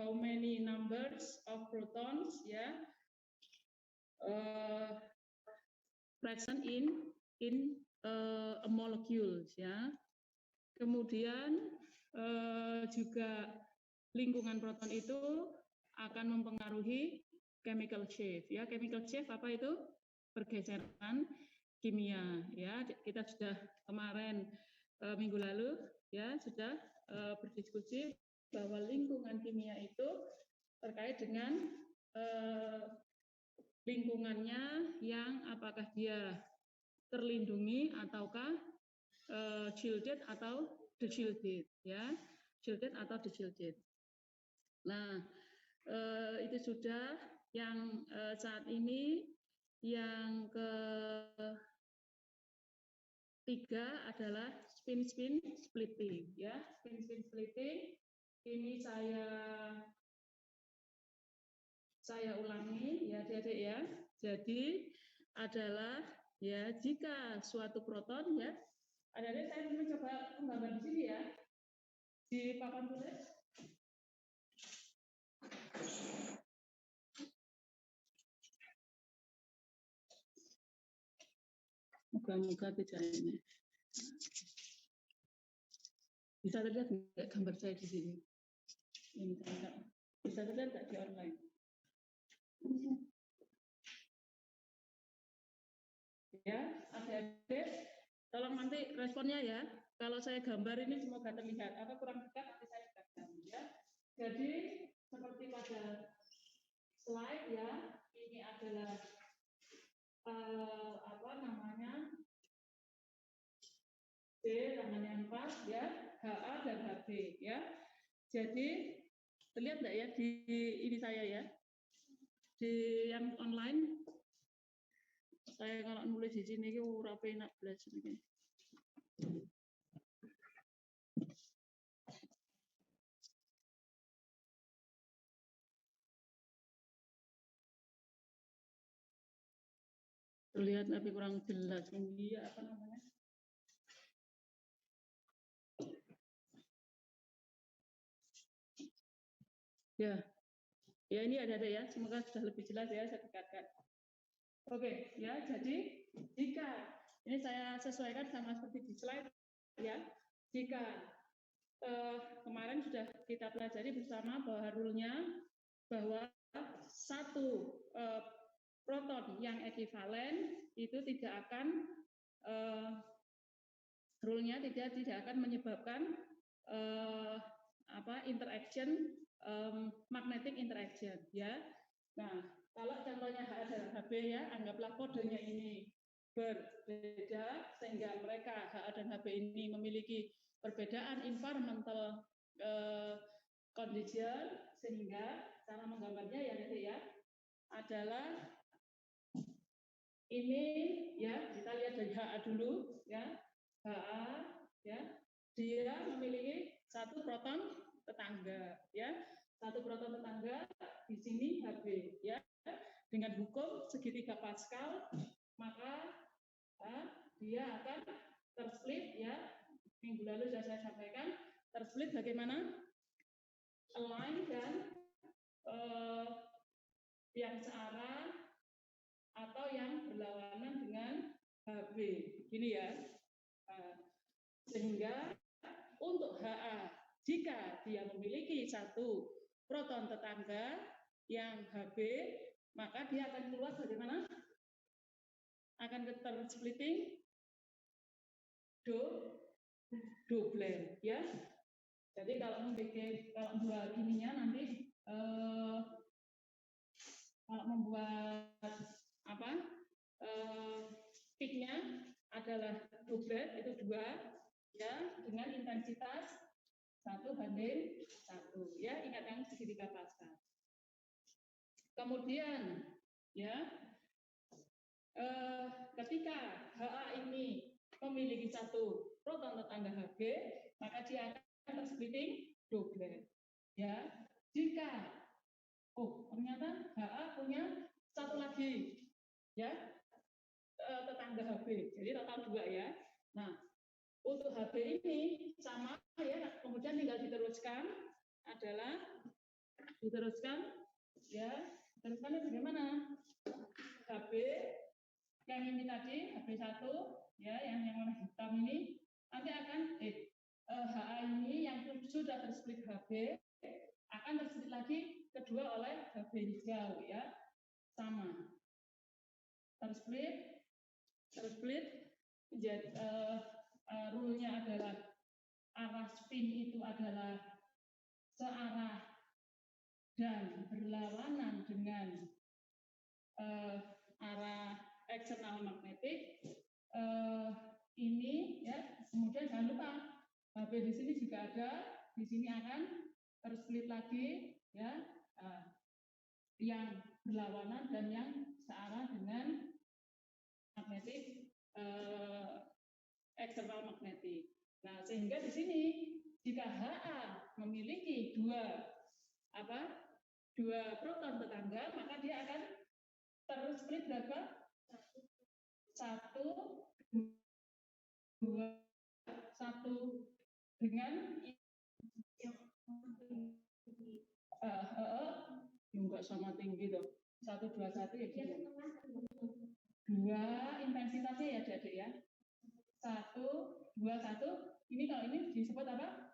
how many numbers of protons present in a molecule ya. Kemudian juga lingkungan proton itu akan mempengaruhi chemical shape ya. Chemical shape apa itu? Pergeseran kimia ya. Kita sudah kemarin minggu lalu ya sudah berdiskusi bahwa lingkungan kimia itu terkait dengan lingkungannya yang apakah dia terlindungi ataukah shielded atau de-shielded ya, shielded atau de-shielded. Nah, itu sudah yang saat ini yang ketiga adalah spin-spin splitting ya. Spin-spin splitting ini saya ulangi ya Adik-adik ya. Jadi adalah ya jika suatu proton ya, Adik-adik saya mencoba menggambar di sini ya, di papan tulis. Moga-moga tidak ini. Bisa terlihat nggak gambar saya di sini? Ini enggak. Bisa terlihat nggak di online? Ya, adik-adik, tolong nanti responnya ya. Kalau saya gambar ini semoga terlihat. Apa kurang dekat nanti saya dekatkan ya. Jadi seperti pada slide ya, ini adalah apa namanya D tangannya 4 ya, HA dan HB ya. Jadi terlihat nggak ya di ini saya ya, di yang online. Saya kalau nulis di sini itu rapi enak belas ini. Terlihat tapi kurang jelas ini apa namanya? Ya, ya ini ada ya. Semoga sudah lebih jelas ya saya dekatkan. Oke, ya. Jadi jika ini saya sesuaikan sama seperti di slide ya. Jika kemarin sudah kita pelajari bersama bahwa rule-nya bahwa satu proton yang ekivalen itu tidak akan rule-nya tidak akan menyebabkan interaction magnetic interaction ya. Nah, kalau contohnya H dan HB ya, anggaplah kodenya ini berbeda sehingga mereka H dan HB ini memiliki perbedaan environmental condition, sehingga cara menggambarnya ya adalah ini ya, kita lihat dari HA dulu ya. HA ya, dia memiliki satu proton tetangga ya. Satu proton tetangga di sini HB ya. Dengan hukum segitiga Pascal maka dia akan tersplit ya. Minggu lalu sudah saya sampaikan, tersplit bagaimana? Align dan yang searah atau yang berlawanan dengan HB. Gini ya. Sehingga untuk HA, jika dia memiliki satu proton tetangga yang HB, maka dia akan keluar bagaimana? Akan tersplitting double ya. Jadi kalau membuat gininya nanti kalau membuat apa peaknya adalah doublet itu 2 ya, dengan intensitas 1:1 ya, ingat yang segitiga Pascal. Kemudian ya ketika HA ini memiliki satu proton tetangga HB, maka dia akan tersplitting doublet ya. Jika ternyata HA punya satu lagi ya tetangga HB, jadi total 2 ya. Nah, untuk HB ini sama ya, kemudian tinggal diteruskan adalah diteruskan, ya. Teruskannya bagaimana? HB yang ini tadi, HB1, ya, yang warna hitam ini, nanti akan HA ini yang sudah tersplit HB akan tersplit lagi kedua oleh HB hijau, ya, sama. Tersplit menjadi rule-nya adalah arah spin itu adalah searah dan berlawanan dengan arah eksternal magnetik. Ini, ya, kemudian jangan lupa HB di sini juga ada, di sini akan tersplit lagi, ya, yang berlawanan dan yang searah dengan magnetik eksternal magnetik. Nah, sehingga di sini jika HA memiliki dua proton tetangga, maka dia akan tersplit berapa? 1, 2, 1 dengan enggak sama tinggi tuh. 1, 2, 1 ya gitu. 2 intensitasnya ya Adik ya. 1, 2, 1. Ini kalau ini disebut apa?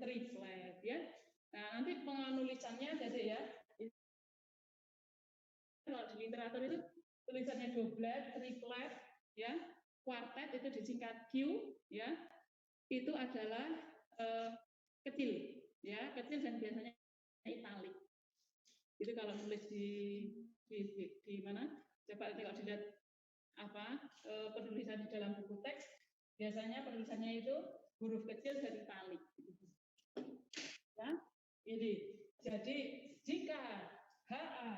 Triplet ya. Nah, nanti penulisannya Adik ya. Kalau di literatur itu tulisannya doblet, triplet, ya, kuartet itu disingkat Q, ya, itu adalah kecil, ya, kecil dan biasanya italik. Itu kalau nulis di mana? Coba kalau dilihat penulisan di dalam buku teks, biasanya penulisannya itu huruf kecil dan italik. Ya, ini. Jadi jika HA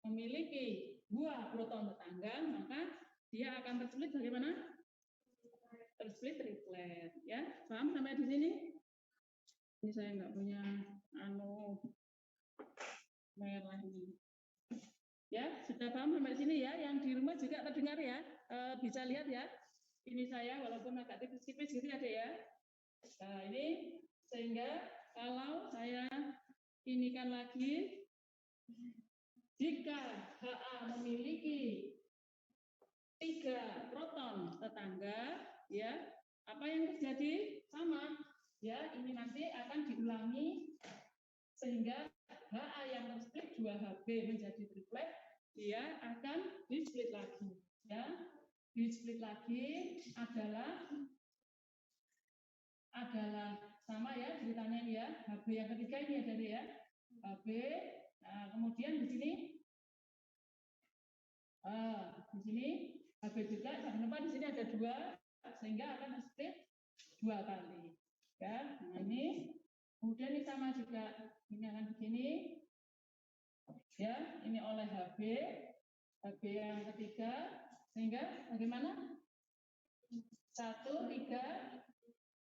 memiliki dua proton tetangga, maka dia akan tersplit bagaimana? Tersplit triplet, ya. Paham sampai di sini? Ini saya nggak punya merah ini. Ya, sudah paham sampai sini ya. Yang di rumah juga terdengar ya. Bisa lihat ya. Ini saya walaupun agak tipis-tipis gitu ya, Dek ya. Nah, ini sehingga kalau saya inikan lagi, jika HA memiliki 3 proton tetangga, ya, apa yang terjadi? Sama, ya, ini nanti akan diulangi sehingga HA yang tersplit 2HB menjadi triplet, dia akan di-split lagi, ya. Di-split lagi adalah sama ya ceritanya ini ya. HB yang ketiga ini ya dari ya. HB. Nah, kemudian di sini HB juga, jangan lupa di sini ada 2 sehingga akan split 2 kali. Ya, nah ini kemudian ini sama juga, ini akan begini. Ya, ini oleh HB yang ketiga sehingga bagaimana? 1, 3,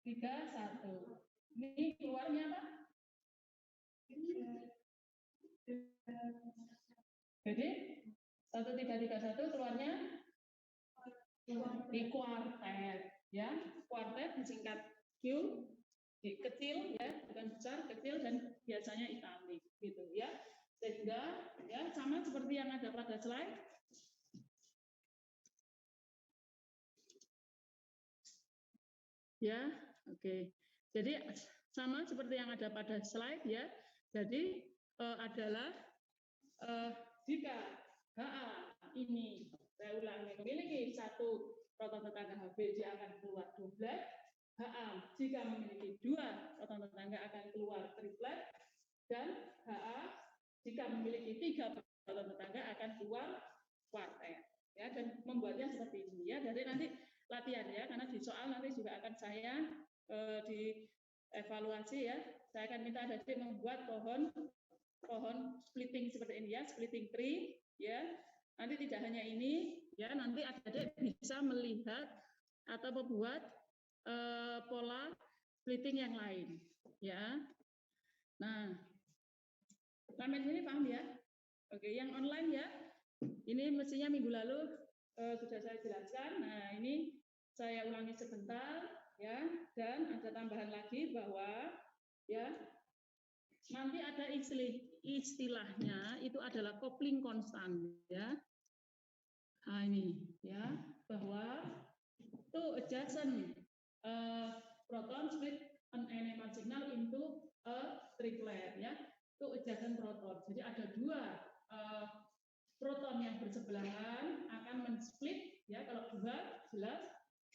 1. Ini keluarnya apa? Jadi 1, 3, 1 keluarnya di kuartet, ya. Kuartet disingkat Q, di kecil ya, bukan besar, kecil dan biasanya italik gitu ya. Sehingga ya sama seperti yang ada pada slide. Ya, oke. Jadi sama seperti yang ada pada slide ya. Jadi adalah jika HA ini, saya ulangi, memiliki 1 proton tetangga HB, dia akan keluar doblet. HA jika memiliki 2 proton tetangga akan keluar triplet. Dan HA jika memiliki 3 proton tetangga akan keluar kuartet. Ya, dan membuatnya seperti ini ya. Jadi nanti latihan ya, karena di soal nanti juga akan saya di evaluasi ya. Saya akan minta adik membuat pohon splitting seperti ini ya, splitting tree ya. Nanti tidak hanya ini ya, nanti adik bisa melihat atau membuat pola splitting yang lain ya. Nah, sampai sini paham ya? Oke, yang online ya. Ini mestinya minggu lalu sudah saya jelaskan. Nah, ini saya ulangi sebentar ya, dan ada tambahan lagi bahwa ya nanti ada istilahnya itu adalah coupling konstan ya. Nah ini ya, bahwa two adjacent proton split an NMR signal into a triplet ya. Two adjacent proton. Jadi ada dua proton yang bersebelahan akan men-split ya. Kalau dua jelas.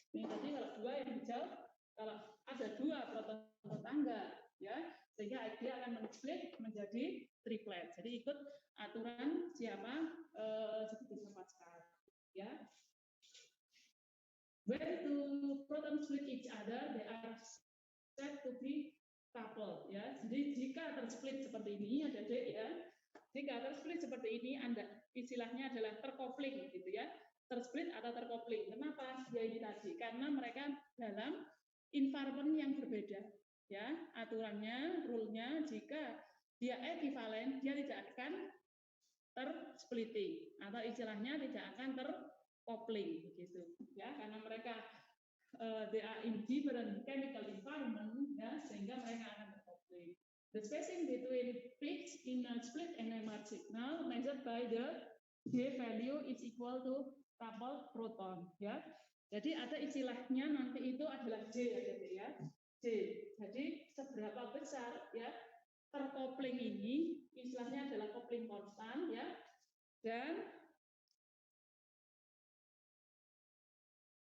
Ini tadi kalau dua yang hijau, kalau ada dua proton tetangga ya, sehingga dia akan men-split menjadi triplet. Jadi ikut aturan siapa segitiga Pascal ya. When two protons split each other, they are said to be coupled ya. Jadi jika tersplit seperti ini, adik-adik ya, jika tersplit seperti ini, istilahnya adalah terkopling gitu ya, tersplit atau terkopling. Kenapa? Ya ini tadi, karena mereka dalam environment yang berbeda ya. Aturannya, rule-nya, jika dia ekivalen, dia tidak akan tersplitting atau istilahnya tidak akan terkopling begitu ya, karena mereka they are in different chemical environment ya, sehingga mereka akan terkopling. The spacing between peaks in a split NMR signal measured by the J value is equal to coupled proton ya. Jadi ada istilahnya nanti itu adalah J ya, ya. J. Jadi seberapa besar ya terkopling ini, istilahnya adalah kopling konstan ya. Dan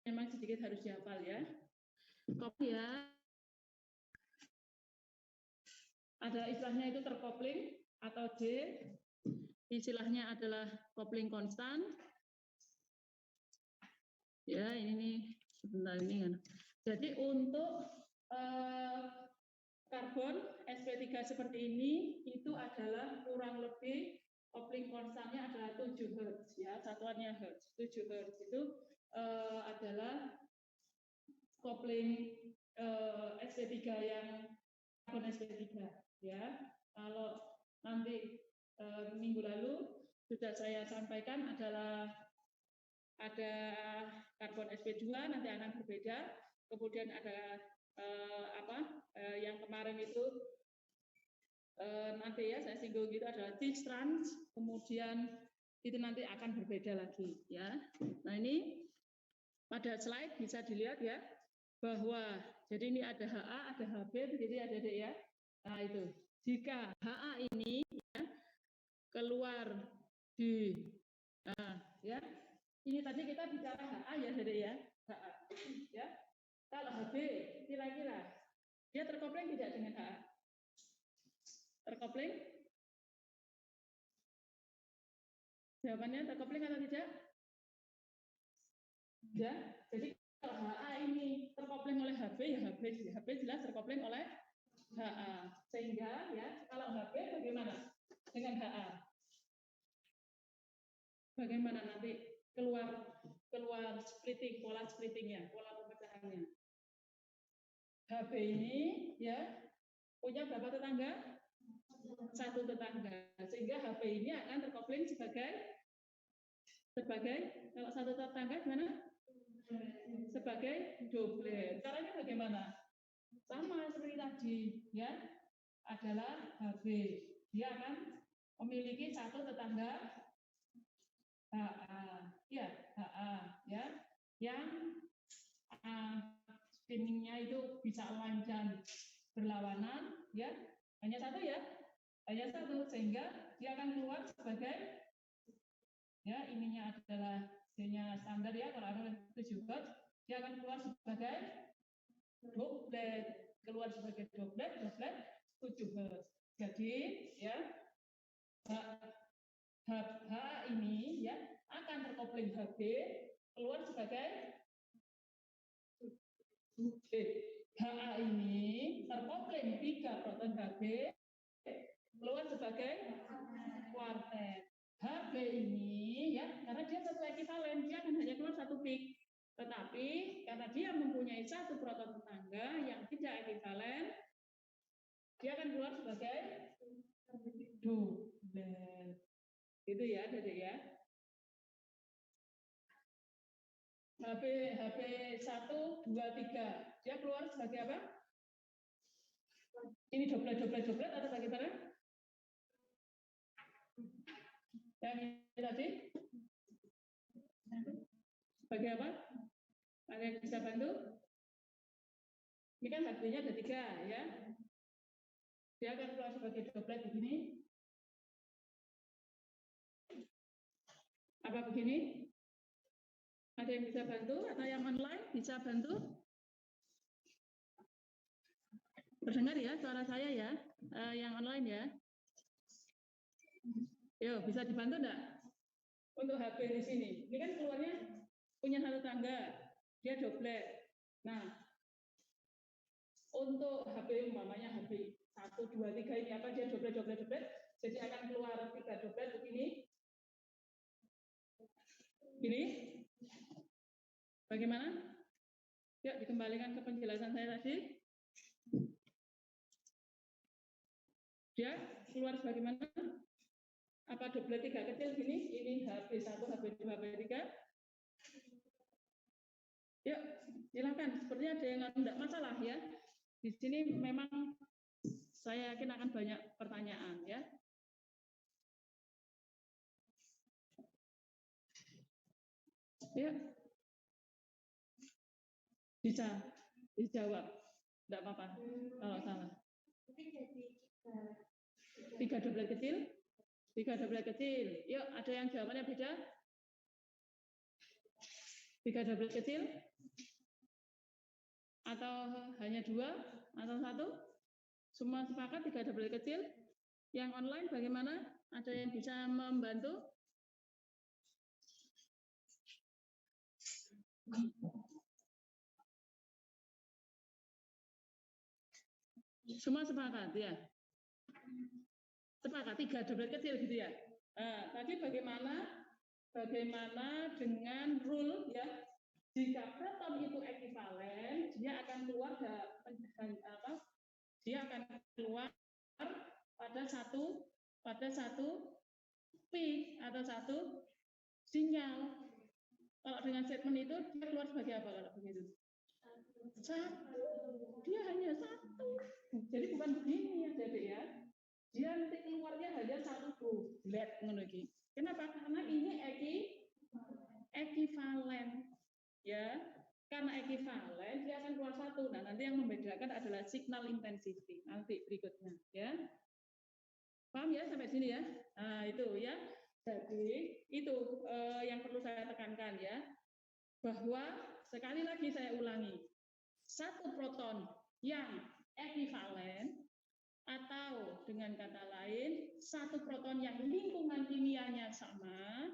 memang sedikit harus dihafal ya. Kopling ya. Ada istilahnya itu terkopling atau J. Istilahnya adalah kopling konstan. Ya, ini nih sebentar ini kan. Jadi untuk karbon sp3 seperti ini itu adalah kurang lebih kopling konstannya adalah 7 Hz ya, satuannya Hz. 7 Hz itu adalah kopling sp3 yang karbon sp3 ya. Kalau nanti minggu lalu sudah saya sampaikan adalah ada karbon sp2 nanti akan berbeda, kemudian ada yang kemarin itu nanti ya saya singgung gitu adalah cis trans, kemudian itu nanti akan berbeda lagi ya. Nah ini pada slide bisa dilihat ya bahwa jadi ini ada HA, ada HB, begitu ya Dedek ya. Nah itu jika HA ini ya, keluar di ya. Ini tadi kita bicara HA ya, Dedek ya. HA. Ya. Kalau HB kira-kira dia terkopling tidak dengan HA? Terkopling? Jawabannya terkopling atau tidak? Ya. Jadi kalau HA ini terkopling oleh HB ya HB jelas terkopling oleh HA. Sehingga ya kalau HB bagaimana dengan HA? Bagaimana nanti keluar splitting, pola splittingnya, pola pemecahannya. HB ini ya punya berapa tetangga? Satu tetangga, sehingga HB ini akan terkopling sebagai kalau satu tetangga gimana? Sebagai doblet. Caranya bagaimana? Sama seperti tadi ya, adalah HB. Dia akan memiliki satu tetangga HA, ya HA, ya, yang spinningnya itu bisa lancar berlawanan, ya, hanya satu ya, hanya satu, sehingga dia akan keluar sebagai, ya, ininya adalah D-nya standar ya, kalau ada 7 Hz, dia akan keluar sebagai doblet, doblet 7 Hz. Jadi, ya, H ini ya akan terkopling HB keluar sebagai HA ini terkopling 3 proton HB keluar sebagai kuartet. HB ini ya karena dia satu ekivalen dia akan hanya keluar satu peak. Tetapi karena dia mempunyai satu proton tetangga yang tidak ekivalen, dia akan keluar sebagai doblet. Gitu ya, Dedek ya. HB 1, 2, 3. Dia keluar sebagai apa? Ini doblet atau bagaimana? Yang ini tadi? Bagi apa? Ada yang bisa bantu? Ini kan HB-nya ada 3 ya. Dia akan keluar sebagai doblet begini. Apa begini? Ada yang bisa bantu atau yang online bisa bantu? Terdengar ya suara saya ya, yang online ya. Yo, bisa dibantu enggak? Untuk HB di sini. Ini kan keluarnya punya satu tangga, dia doblet. Nah, untuk HB umpamanya HB 1, 2, 3 ini apa? Dia doblet. Jadi akan keluar 3 doblet begini. Ini. Bagaimana? Yuk dikembalikan ke penjelasan saya tadi. Dia keluar bagaimana? Apa doblet 3 kecil gini? Ini HB1, HB2, HB3. Yuk, silakan. Sepertinya ada yang enggak masalah ya. Di sini memang saya yakin akan banyak pertanyaan ya. Ya. Bisa dijawab. Enggak apa-apa kalau salah. 3 doblet kecil? 3 doblet kecil. Yuk, ada yang jawabannya beda? 3 doblet kecil? Atau hanya 2? Atau 1? Semua sepakat 3 doblet kecil? Yang online bagaimana? Ada yang bisa membantu? Semua sepakat ya? Sepakat 3 doblet kecil gitu ya? Nah, tadi bagaimana dengan rule ya? Jika proton itu ekivalen, dia akan keluar pada satu peak atau satu sinyal. Kalau dengan statement itu dia keluar sebagai apa kalau begitu? 1. Dia hanya 1. Jadi bukan begini ya, Dede ya. Dia nanti keluarnya hanya 1 doblet ngono iki. Kenapa? Karena ini ekivalen. Ya. Karena ekivalen dia akan keluar 1. Nah, nanti yang membedakan adalah signal intensity nanti berikutnya ya. Paham ya sampai sini ya? Nah, itu ya. Jadi itu yang perlu saya tekankan ya. Bahwa sekali lagi saya ulangi. Satu proton yang ekivalen atau dengan kata lain satu proton yang lingkungan kimianya sama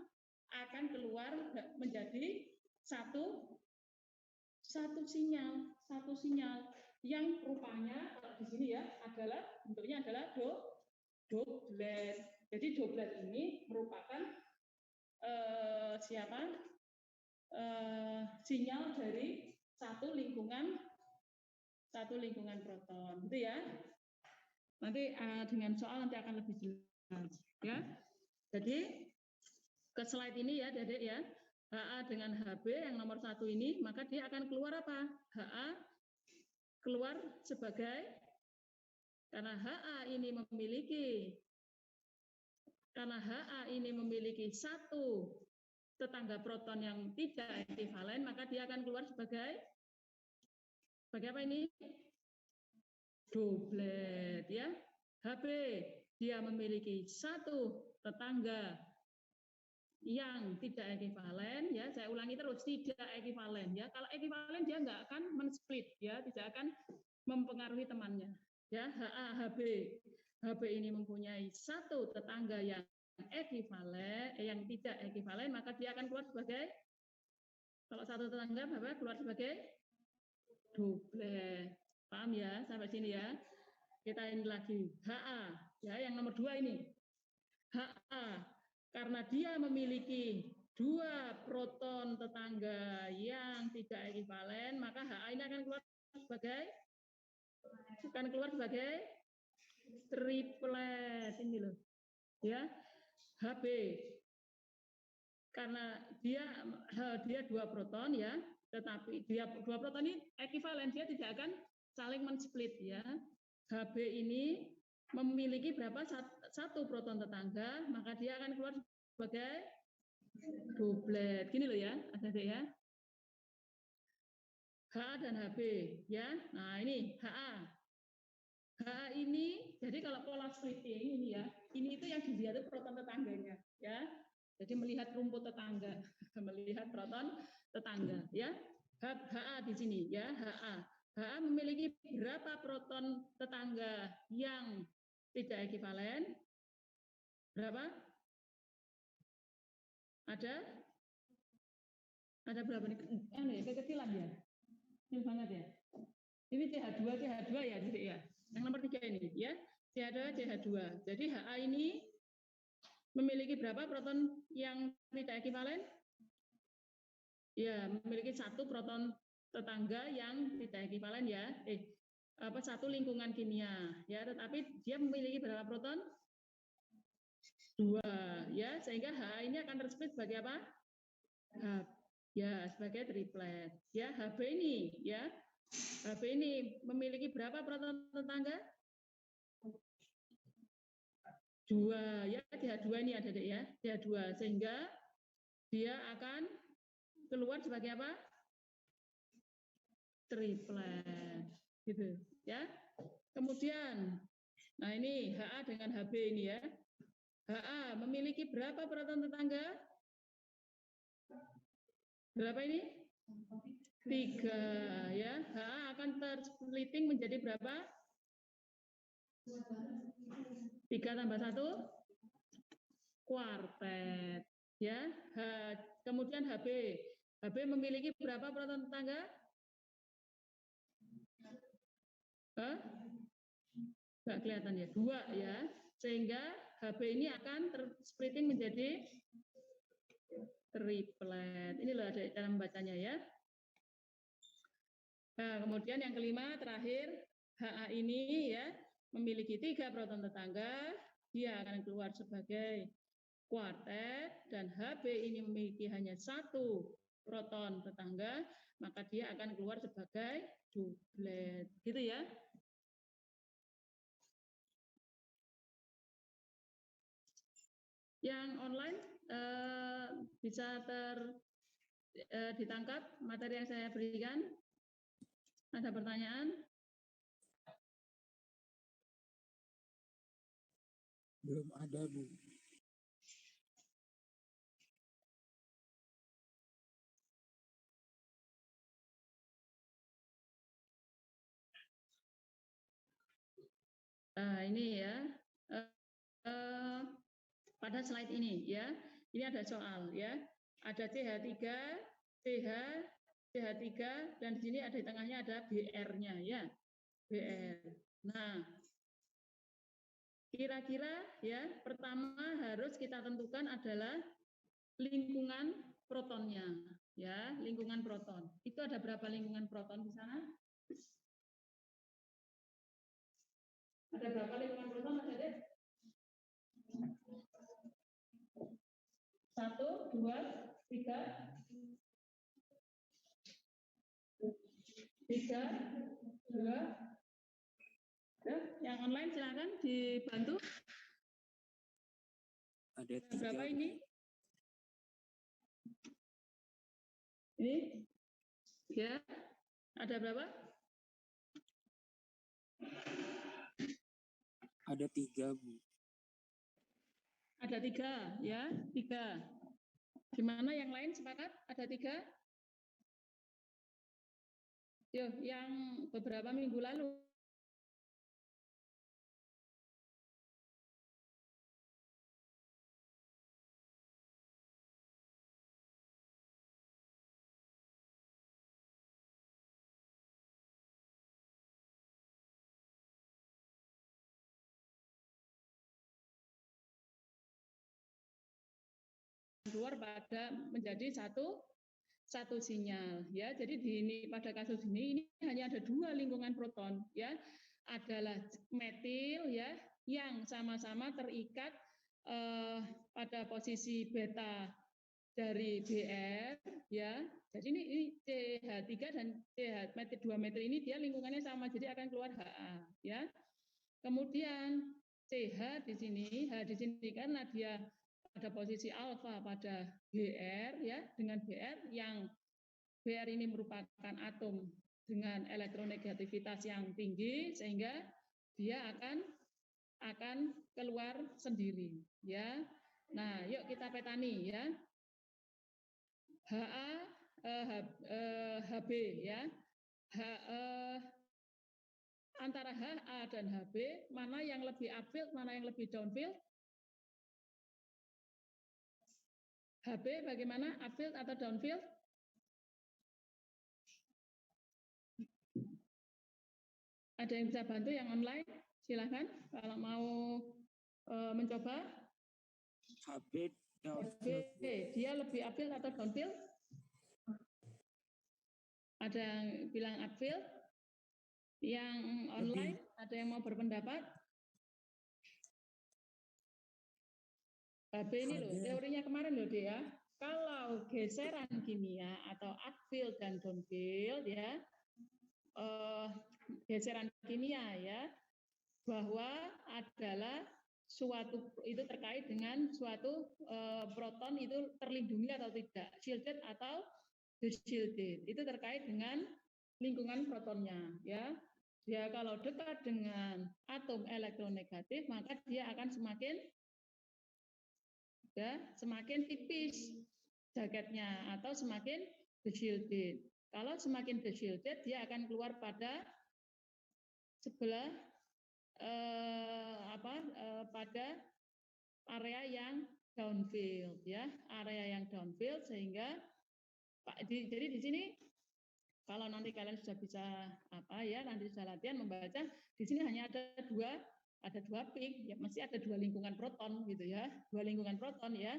akan keluar menjadi satu sinyal yang rupanya kalau di sini ya adalah bentuknya adalah doblet. Jadi doblet ini merupakan sinyal dari satu lingkungan proton, gitu ya. Nanti dengan soal nanti akan lebih jelas, ya. Jadi ke slide ini ya, Dedek ya. HA dengan HB yang nomor 1 ini, maka dia akan keluar apa? HA keluar sebagai karena HA ini memiliki satu tetangga proton yang tidak ekivalen, maka dia akan keluar sebagai apa ini? Doblet ya. HB dia memiliki satu tetangga yang tidak ekivalen ya. Saya ulangi terus, tidak ekivalen ya. Kalau ekivalen dia nggak akan men-split ya, tidak akan mempengaruhi temannya ya. HB ini mempunyai satu tetangga yang ekivalen, yang tidak ekivalen, maka dia akan keluar sebagai, kalau satu tetangga Bapak keluar sebagai doblet. Paham ya sampai sini ya? Kita ini lagi HA ya, yang nomor 2 ini. HA karena dia memiliki 2 proton tetangga yang tidak ekivalen, maka HA ini akan keluar sebagai triplet ini loh. Ya. HB karena dia 2 proton ya, tetapi dia 2 proton ini ekivalen, dia tidak akan saling men-split ya. Hb ini memiliki berapa? Satu proton tetangga, maka dia akan keluar sebagai doblet. Gini loh ya, adik-adik ya. Ha dan Hb ya. Nah, ini Ha. Ha ini, jadi kalau pola splitting ini ya, ini itu yang dilihat itu proton tetangganya ya. Jadi melihat rumput tetangga, melihat proton tetangga ya. Ha di sini ya, Ha. Ha memiliki berapa proton tetangga yang tidak ekivalen? Berapa? Ada? Ada berapa nih? Kekecilan ya? Kecil banget ya? Ini CH2 ya, jadi ya. Yang nomor 3 ini ya. CH2 CH2. Jadi Ha ini memiliki berapa proton yang tidak ekivalen? Ya, memiliki satu proton tetangga yang tidak ekivalen ya. Satu lingkungan kimia ya, tetapi dia memiliki berapa proton? 2 ya, sehingga Ha ini akan tersplit sebagai apa? Ya, sebagai triplet. Ya, Hb ini ya. Hb ini memiliki berapa proton tetangga? 2 ya, CH2 ini ada deh ya, CH2, sehingga dia akan keluar sebagai apa? Triplet gitu ya. Kemudian nah ini Ha dengan Hb ini ya. Ha memiliki berapa proton tetangga? Berapa ini? 3 ya. Ha akan tersplitting menjadi berapa? 3 tambah 1 kuartet ya. Kemudian Hb memiliki berapa proton tetangga? Nggak kelihatan ya, 2 ya, sehingga Hb ini akan tersplitting menjadi triplet. Ini loh ada cara membacanya ya. Nah, kemudian yang kelima terakhir, Ha ini ya memiliki 3 proton tetangga, dia akan keluar sebagai kuartet, dan Hb ini memiliki hanya 1 proton tetangga, maka dia akan keluar sebagai doblet. Gitu ya. Yang online bisa ditangkap materi yang saya berikan. Ada pertanyaan? Belum ada, Bu. Ini ya, pada slide ini ya, ini ada soal ya, ada CH3, CH3, dan di sini ada di tengahnya ada BR-nya ya, BR. Nah, kira-kira ya, pertama harus kita tentukan adalah lingkungan protonnya ya, lingkungan proton. Itu ada berapa lingkungan proton di sana? Ada berapa lingkungan proton, Mas Adit? 1, 2, 3, 2. Yang online silakan dibantu. Ada 3. Berapa ini? Ini ya, ada berapa? Ada 3, Bu. Ada 3 ya, 3. Gimana yang lain sepakat? Ada 3? Yo, yang beberapa minggu lalu. Keluar pada menjadi satu sinyal ya. Jadi pada kasus ini hanya ada 2 lingkungan proton ya, adalah metil ya yang sama-sama terikat pada posisi beta dari BR ya. Jadi ini CH3 dan CH2 metil ini dia lingkungannya sama, jadi akan keluar Ha ya. Kemudian CH di sini, H di sini karena dia pada posisi alfa pada BR ya, dengan BR yang BR ini merupakan atom dengan elektronegativitas yang tinggi sehingga dia akan keluar sendiri ya. Nah, yuk kita petani ya. HB ya. Antara HA dan HB, mana yang lebih upfield, mana yang lebih downfield? HB bagaimana? Upfield atau downfield? Ada yang bisa bantu yang online? Silahkan kalau mau mencoba. HB downfield. HB, dia lebih upfield atau downfield? Ada yang bilang upfield? Yang online, ada yang mau berpendapat? HB ini loh, teorinya kemarin loh dia. Kalau geseran kimia atau upfield dan downfield ya, geseran kimia ya, bahwa adalah suatu itu terkait dengan suatu proton itu terlindungi atau tidak, shielded atau deshielded. Itu terkait dengan lingkungan protonnya ya. Dia kalau dekat dengan atom elektronegatif maka dia akan semakin tipis jaketnya atau semakin deshielded. Kalau semakin deshielded dia akan keluar pada sebelah pada area yang downfield ya, area yang downfield sehingga jadi di sini kalau nanti kalian sudah bisa nanti sudah latihan membaca, di sini hanya ada dua peak, ya masih ada dua lingkungan proton gitu ya, dua lingkungan proton ya.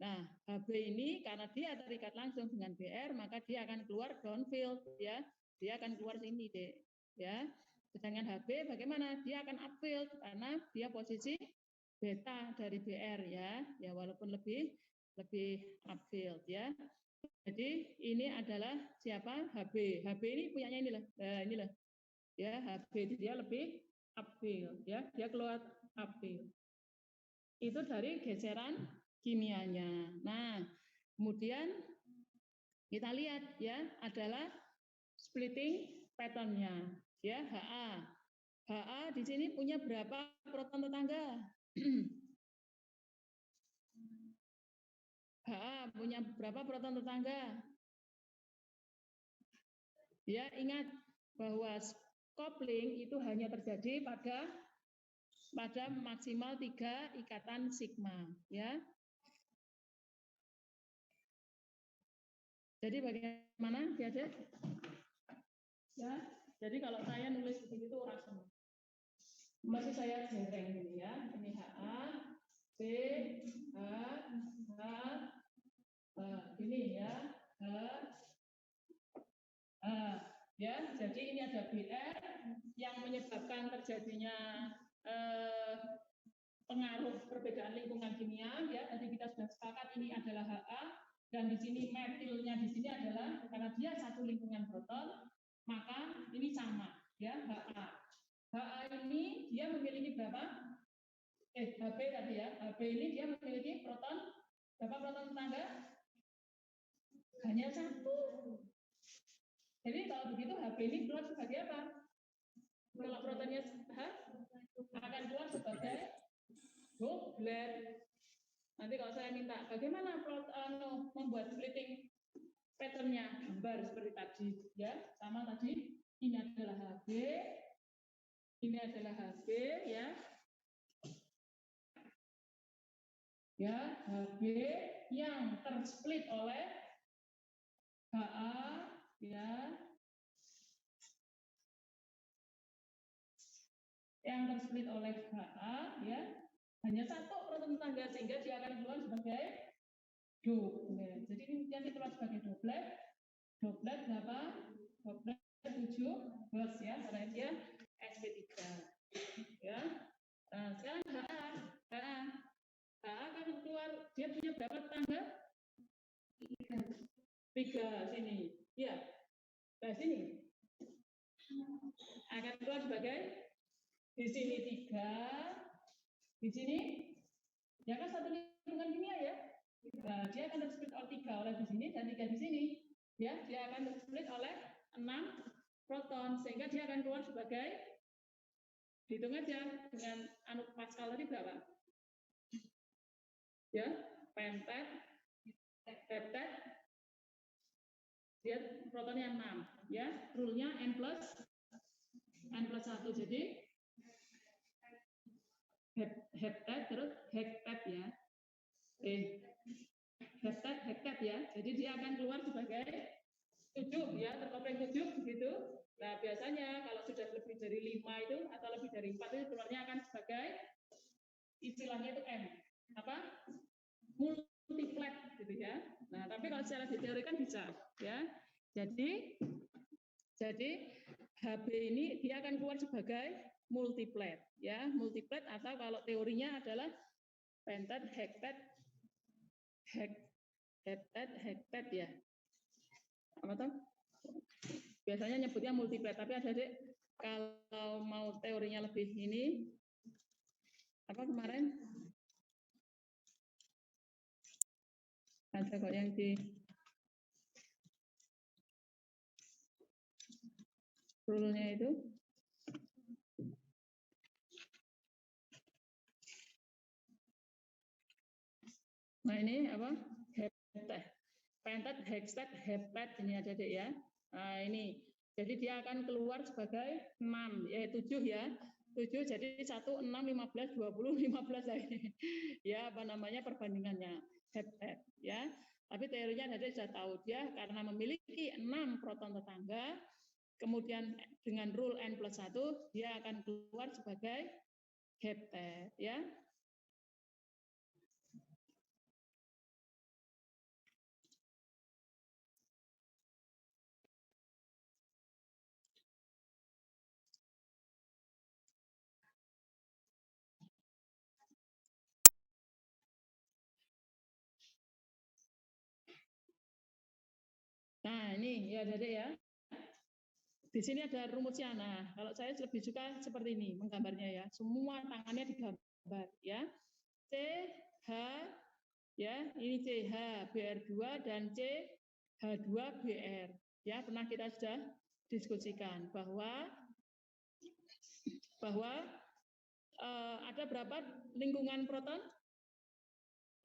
Nah, HB ini karena dia terikat langsung dengan BR, maka dia akan keluar downfield ya, dia akan keluar sini deh ya. Sedangkan HB bagaimana? Dia akan upfield karena dia posisi beta dari BR ya, walaupun lebih upfield ya. Jadi ini adalah siapa? HB. HB ini punyanya inilah. Ya, HB dia lebih upfield ya, dia keluar upfield. Itu dari geseran kimianya. Nah, kemudian kita lihat ya, adalah splitting pattern-nya ya, HA. HA di sini punya berapa proton tetangga? HA punya berapa proton tetangga? Ya, ingat bahwa coupling itu hanya terjadi pada maksimal 3 ikatan sigma, ya. Jadi bagaimana, Adik? Ya, jadi kalau saya nulis begini itu orang semua. Masih saya jereng ini ya. Ini HA, B, H, ini ya, ya. Jadi ini ada BR yang menyebabkan terjadinya pengaruh perbedaan lingkungan kimia. Ya, tadi kita sudah sepakat ini adalah HA dan di sini metilnya di sini adalah karena dia satu lingkungan proton, maka ini sama ya HA. HA ini dia memiliki berapa? HB tadi ya. HB ini dia memiliki proton berapa proton tetangga? Hanya satu. Jadi kalau begitu HB ini keluar sebagai apa? Kalau protonnya H akan keluar sebagai doublet. Nanti kalau saya minta bagaimana membuat splitting pattern-nya, gambar seperti tadi ya, sama tadi. Ini adalah HB, ini adalah HB ya. Ya, HB yang tersplit oleh HA ya. Yang tersplit oleh HA ya. Hanya satu proton tetangga sehingga dia akan keluar sebagai doublet. Jadi ini nanti keluar sebagai doublet. Doublet berapa? Doublet 7 plus ya, karena dia sp3. Ya. Nah, sekarang HA akan keluar, dia punya berapa tetangga? 3 sini. Ya. Nah, sini. Akan keluar sebagai di sini 3, di sini ya kan satu lingkungan kimia ya. Nah, dia akan tersplit oleh 3 oleh di sini dan 3 di sini. Ya, dia akan tersplit oleh 6 proton sehingga dia akan keluar sebagai, hitung aja dengan anu Pascal tadi berapa? Ya, pentet, heptet, dia protonnya 6 ya, rule-nya n plus 1. Jadi heptet terus hektet ya. Hektet ya. Jadi dia akan keluar sebagai 7 ya, terkopling 7 begitu. Nah, biasanya kalau sudah lebih dari 5 itu atau lebih dari 4 itu keluarnya akan sebagai, istilahnya itu M. Apa? Multiplet gitu ya. Nah, tapi kalau secara diteorikan bisa ya. Jadi Hb ini dia akan keluar sebagai multiplet ya, multiplet atau kalau teorinya adalah pentet, hektet, hektet ya. Apa tuh? Biasanya nyebutnya multiplet, tapi ada dek kalau mau teorinya lebih ini apa kemarin ada kok yang di rule-nya itu. Nah ini apa? Pentet, hektet, heptet ini ada dek ya. Nah ini, jadi dia akan keluar sebagai 6, ya 7 ya. 7 jadi 1, 6, 15, 20, 15 lagi. Ya apa namanya perbandingannya. Heptet ya. Tapi teorinya ada sudah tahu dia karena memiliki 6 proton tetangga, kemudian dengan rule n plus 1 dia akan keluar sebagai heptet ya. Nah, ini ya Dede ya. Di sini ada rumusnya. Nah, kalau saya lebih suka seperti ini menggambarnya ya. Semua tangannya digambar ya. CH ya, ini CH BR2 dan CH2BR. Ya, pernah kita sudah diskusikan bahwa ada berapa lingkungan proton?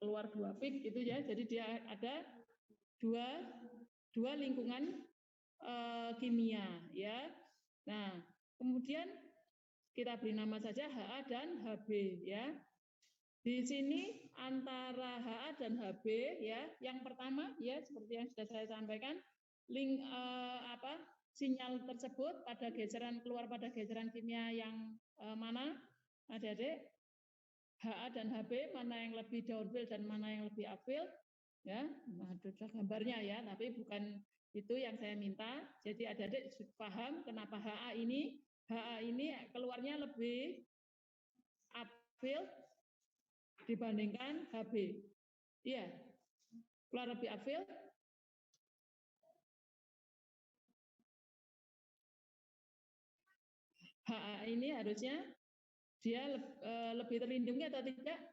Keluar 2 peak gitu ya. Jadi dia ada dua lingkungan kimia ya. Nah, kemudian kita beri nama saja HA dan HB ya. Di sini antara HA dan HB ya, yang pertama ya seperti yang sudah saya sampaikan, sinyal tersebut pada geseran keluar pada geseran kimia yang mana? Adik-adik, HA dan HB mana yang lebih downfield dan mana yang lebih upfield? Ya, nah, ada gambarnya ya, tapi bukan itu yang saya minta. Jadi adik-adik paham kenapa HA ini keluarnya lebih upfield dibandingkan HB. Iya, keluar lebih upfield. HA ini harusnya dia lebih terlindungi atau tidak?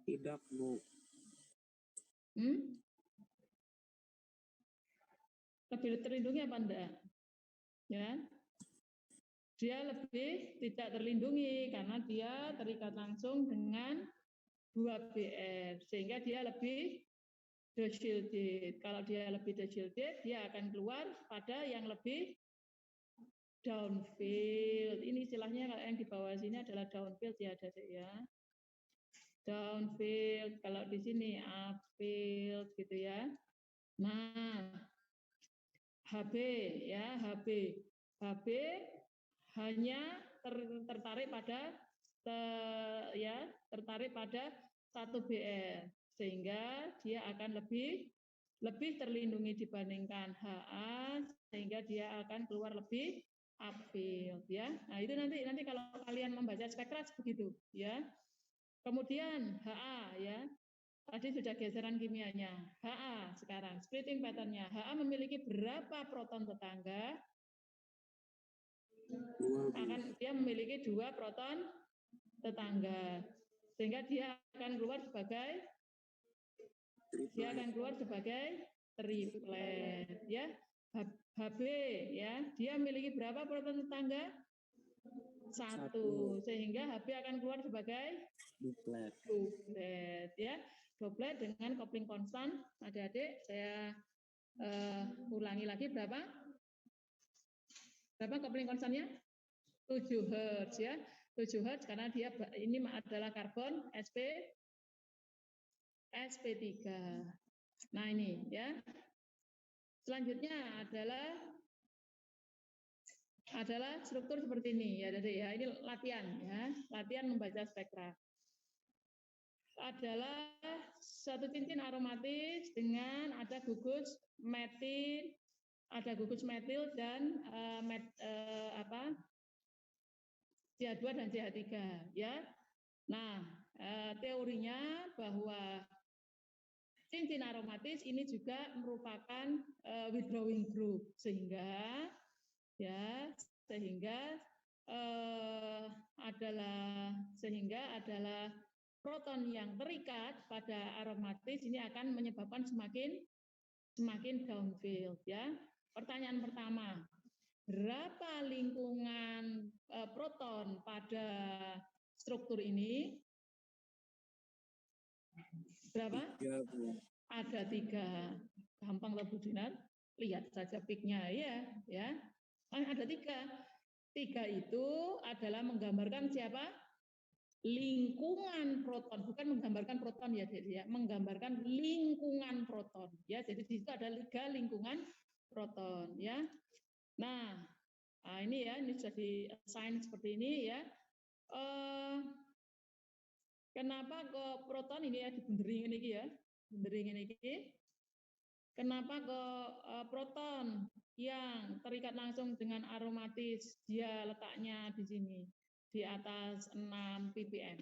Tidak, Bu. Lebih terlindungi apa enggak? Ya. Dia lebih tidak terlindungi karena dia terikat langsung dengan 2BR sehingga dia lebih deshielded. Kalau dia lebih deshielded, dia akan keluar pada yang lebih downfield. Ini istilahnya kalau yang di bawah sini adalah downfield ya, Adik ya. Downfield, kalau di sini upfield gitu ya. Nah, HB ya, HB hanya tertarik pada tertarik pada 1BR sehingga dia akan lebih terlindungi dibandingkan HA sehingga dia akan keluar lebih upfield ya. Nah, itu nanti kalau kalian membaca spektra begitu ya. Kemudian HA ya. Tadi sudah geseran kimianya. HA sekarang splitting pattern-nya. HA memiliki berapa proton tetangga? dia memiliki 2 proton tetangga, sehingga dia akan keluar sebagai triplet, ya. Hb, ya, dia memiliki berapa proton tetangga? 1, sehingga Hb akan keluar sebagai duplet, ya. Duplet dengan coupling konstan. Adik-adik, saya ulangi lagi berapa coupling konstannya? 7 Hz, ya. 7 Hz karena dia ini adalah karbon sp3. Nah, ini ya. Selanjutnya adalah struktur seperti ini ya, Dede ya. Ini latihan ya. Latihan membaca spektra. Adalah satu cincin aromatis dengan ada gugus metil, dan CH2 dan CH3 ya. Nah, teorinya bahwa cincin aromatis ini juga merupakan withdrawing group, sehingga adalah proton yang terikat pada aromatis ini akan menyebabkan semakin downfield, ya. Pertanyaan pertama, berapa lingkungan proton pada struktur ini? Berapa? 3. Ada 3. Gampang loh Bu Dinar. Lihat saja peak-nya ya. Ada 3. 3 itu adalah menggambarkan siapa? Lingkungan proton, bukan menggambarkan proton ya, menggambarkan lingkungan proton ya. Jadi di situ ada 3 lingkungan proton ya. Nah, ini ya, ini sudah di assign seperti ini ya. Kenapa kok proton ini ya dibendering ini ya? Bendering ini. Kenapa kok proton yang terikat langsung dengan aromatis dia letaknya di sini di atas 6 ppm?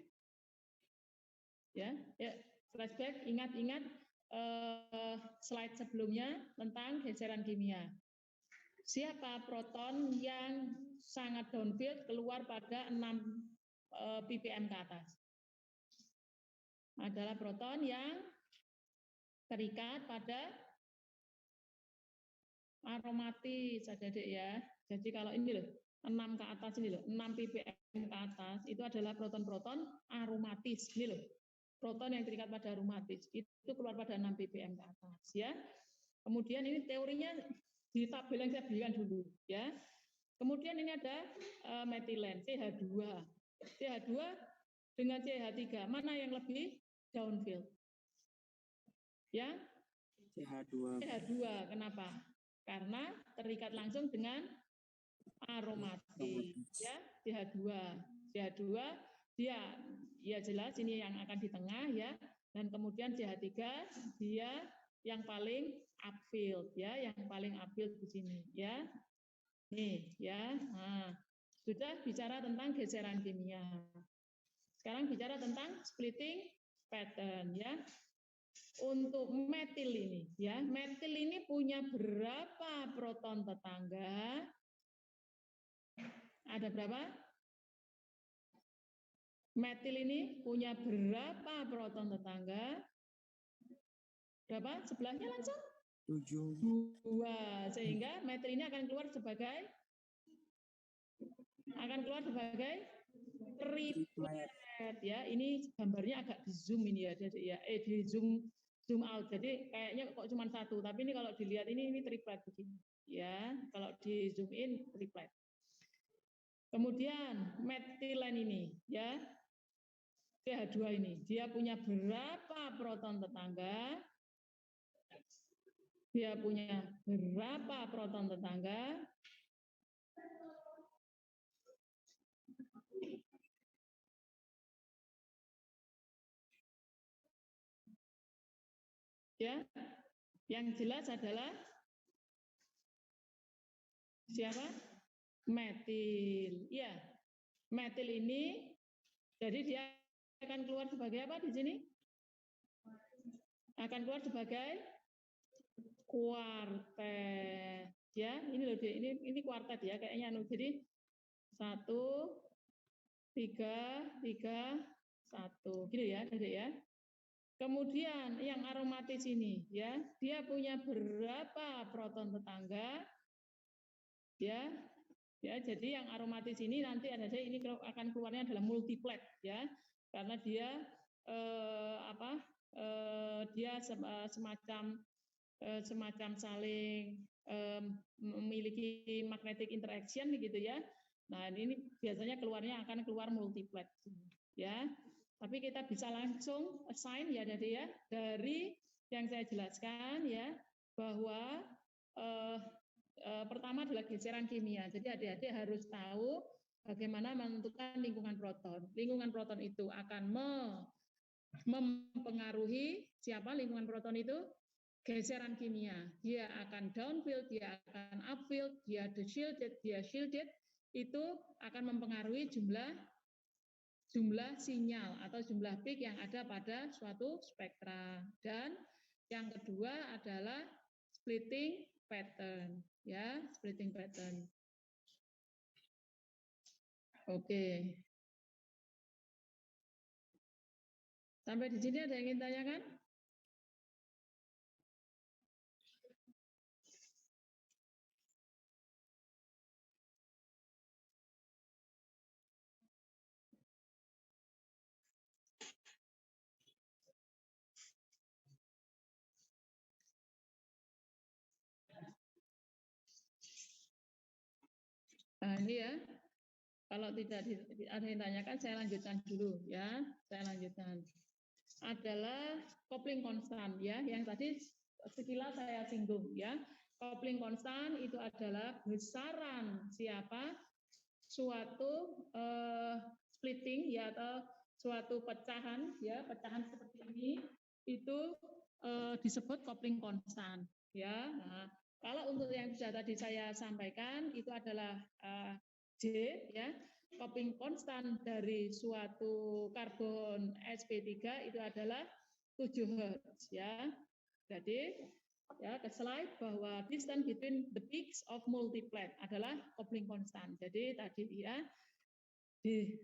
Ya, flashback, ingat-ingat slide sebelumnya tentang geseran kimia. Siapa proton yang sangat downfield keluar pada 6 ppm ke atas? Adalah proton yang terikat pada aromatis, adik-adik ya. Jadi kalau ini loh, 6 ke atas ini loh, 6 ppm ke atas itu adalah proton-proton aromatis. Ini loh, proton yang terikat pada aromatis itu keluar pada 6 ppm ke atas ya. Kemudian ini teorinya di tabel yang saya berikan dulu ya. Kemudian ini ada metilen CH2. CH2 dengan CH3 mana yang lebih downfield? Ya. CH2. Kenapa? Karena terikat langsung dengan aromatis ya. CH2 dia ya jelas ini yang akan di tengah ya, dan kemudian CH3 dia yang paling upfield ya, yang paling upfield di sini ya. Nih ya. Nah, sudah bicara tentang geseran kimia. Sekarang bicara tentang splitting pattern ya. Untuk metil ini ya, metil ini punya berapa proton tetangga? Ada berapa? Metil ini punya berapa proton tetangga? Berapa? Sebelahnya langsung? 2. Sehingga metil ini akan keluar sebagai triplet ya. Ini gambarnya agak di zoom ini ya, jadi ya di zoom out. Jadi kayaknya kok cuma 1, tapi ini kalau dilihat ini triplet begini ya. Kalau di zoom in triplet. Kemudian metilen ini ya, CH2 ini dia punya berapa proton tetangga? Dia punya berapa proton tetangga? Ya, yang jelas adalah siapa? Metil. Ya, metil ini jadi dia akan keluar sebagai apa di sini? Akan keluar sebagai kuartet. Ya, ini loh, ini kuartet ya kayaknya. Jadi 1, 3, 3, 1. Gitu ya, Adik ya. Kemudian yang aromatis ini ya, dia punya berapa proton tetangga? Ya. Ya, jadi yang aromatis ini nanti ini akan keluarnya adalah multiplet ya. Karena dia dia semacam saling memiliki magnetic interaction gitu ya. Nah, ini biasanya keluarnya akan keluar multiplet ya. Tapi kita bisa langsung assign ya dari yang saya jelaskan ya, bahwa pertama adalah geseran kimia. Jadi adik-adik harus tahu bagaimana menentukan lingkungan proton. Lingkungan proton itu akan mempengaruhi siapa lingkungan proton itu? Geseran kimia. Dia akan downfield, dia akan upfield, dia shielded, dia shielded. Itu akan mempengaruhi jumlah sinyal atau jumlah peak yang ada pada suatu spektra. Dan yang kedua adalah splitting pattern, ya, splitting pattern. Oke. Sampai di sini ada yang ingin tanyakan? Nah, ini ya. Kalau tidak ada yang tanyakan, saya lanjutkan dulu ya. Saya lanjutkan. Adalah coupling konstan ya, yang tadi sekilas saya singgung ya. Coupling konstan itu adalah besaran siapa suatu splitting ya, atau suatu pecahan ya, pecahan seperti ini itu disebut coupling konstan ya. Nah, kalau untuk yang sudah tadi saya sampaikan itu adalah J ya, coupling konstan dari suatu karbon sp3 itu adalah 7 Hz ya. Jadi ya ke slide bahwa distance between the peaks of multiplet adalah coupling konstan. Jadi tadi ya di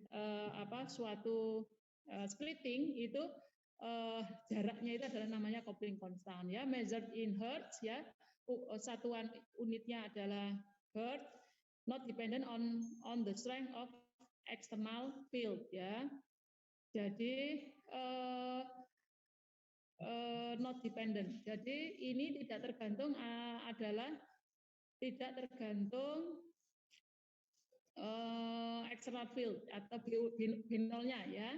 suatu splitting itu jaraknya itu adalah namanya coupling konstan ya, measured in hertz ya, satuan unitnya adalah hertz, not dependent on the strength of external field ya. Jadi not dependent. Jadi ini tidak tergantung tidak tergantung external field atau binolnya ya.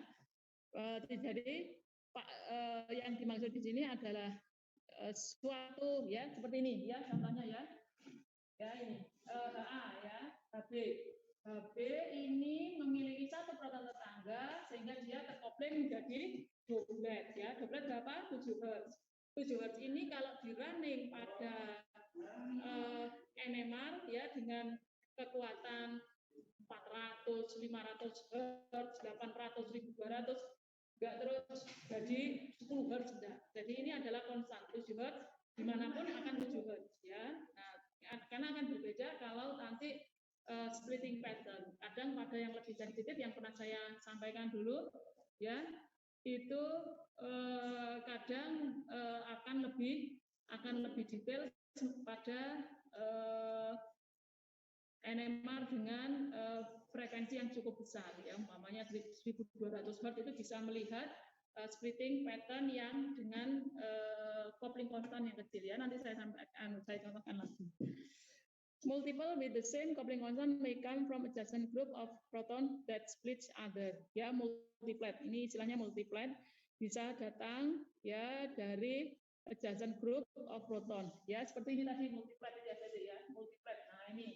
Jadi yang dimaksud di sini adalah suatu ya seperti ini ya, contohnya ya. Ya ini HA ya, HB. HB ini memiliki satu proton tetangga sehingga dia terkopling menjadi doblet ya. Doblet berapa? 7 Hz. 7 Hz ini kalau di running pada NMR ya dengan kekuatan 400, 500 Hz, 800, 1200 enggak terus jadi 10 Hz enggak. Jadi ini adalah konstan 7 Hz dimanapun akan 7 Hz ya. Nah, karena akan berbeda kalau nanti splitting pattern. Kadang pada yang lebih sensitif yang pernah saya sampaikan dulu ya, itu kadang akan lebih detail pada NMR dengan frekuensi yang cukup besar ya, umpamanya 1200 Hz itu bisa melihat splitting pattern yang dengan coupling konstan yang kecil ya. Nanti saya contohkan lagi. Multiple with the same coupling constant may come from adjacent group of proton that splits other. Ya, multiplet. Ini istilahnya multiplet bisa datang ya dari adjacent group of proton. Ya, seperti ini tadi multiplet ya tadi ya, multiplet. Nah, ini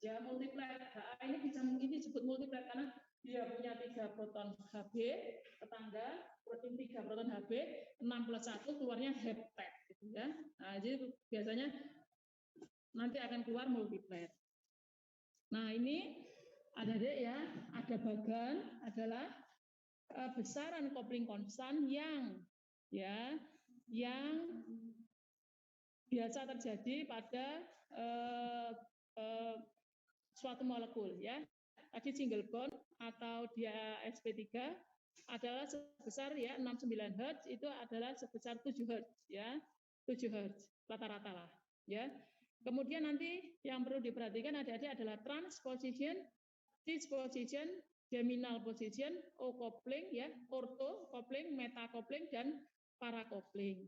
ya multiplet. Nah, ini disebut multiplet karena dia punya 3 proton Hb tetangga, 3 proton Hb, 6 plus 1 keluarnya heptad gitu ya. Nah, jadi biasanya nanti akan keluar multiplet. Nah, ini ada ya, ada bagan adalah besaran coupling konstan yang biasa terjadi pada suatu molekul ya. tadi single bond atau dia sp3 adalah sebesar ya 69 Hz, itu adalah sebesar 7 Hz ya. 7 Hz rata-rata lah ya. Kemudian nanti yang perlu diperhatikan adik-adik adalah transposition, disposition, geminal position, O-coupling ya, ortho coupling, meta coupling dan para coupling.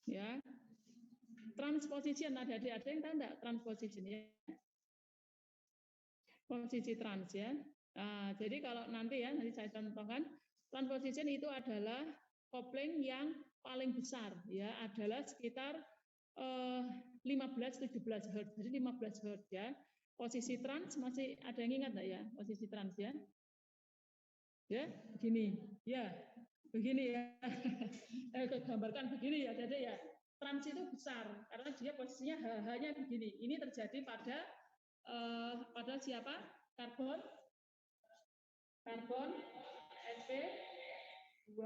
Ya. Transposition adik-adik ada yang tahu enggak transposition ya? Posisi trans ya. Nah, jadi kalau nanti ya nanti saya contohkan, transposition itu adalah coupling yang paling besar ya, adalah sekitar 15-17 Hz. Jadi 15 Hz ya. Posisi trans masih ada yang ingat enggak ya? Posisi trans ya. Ya, begini. Ya, begini ya. Saya gambarkan begini ya, jadi ya. Trans itu besar karena dia posisinya hanya begini. Ini terjadi pada siapa? Karbon sp2.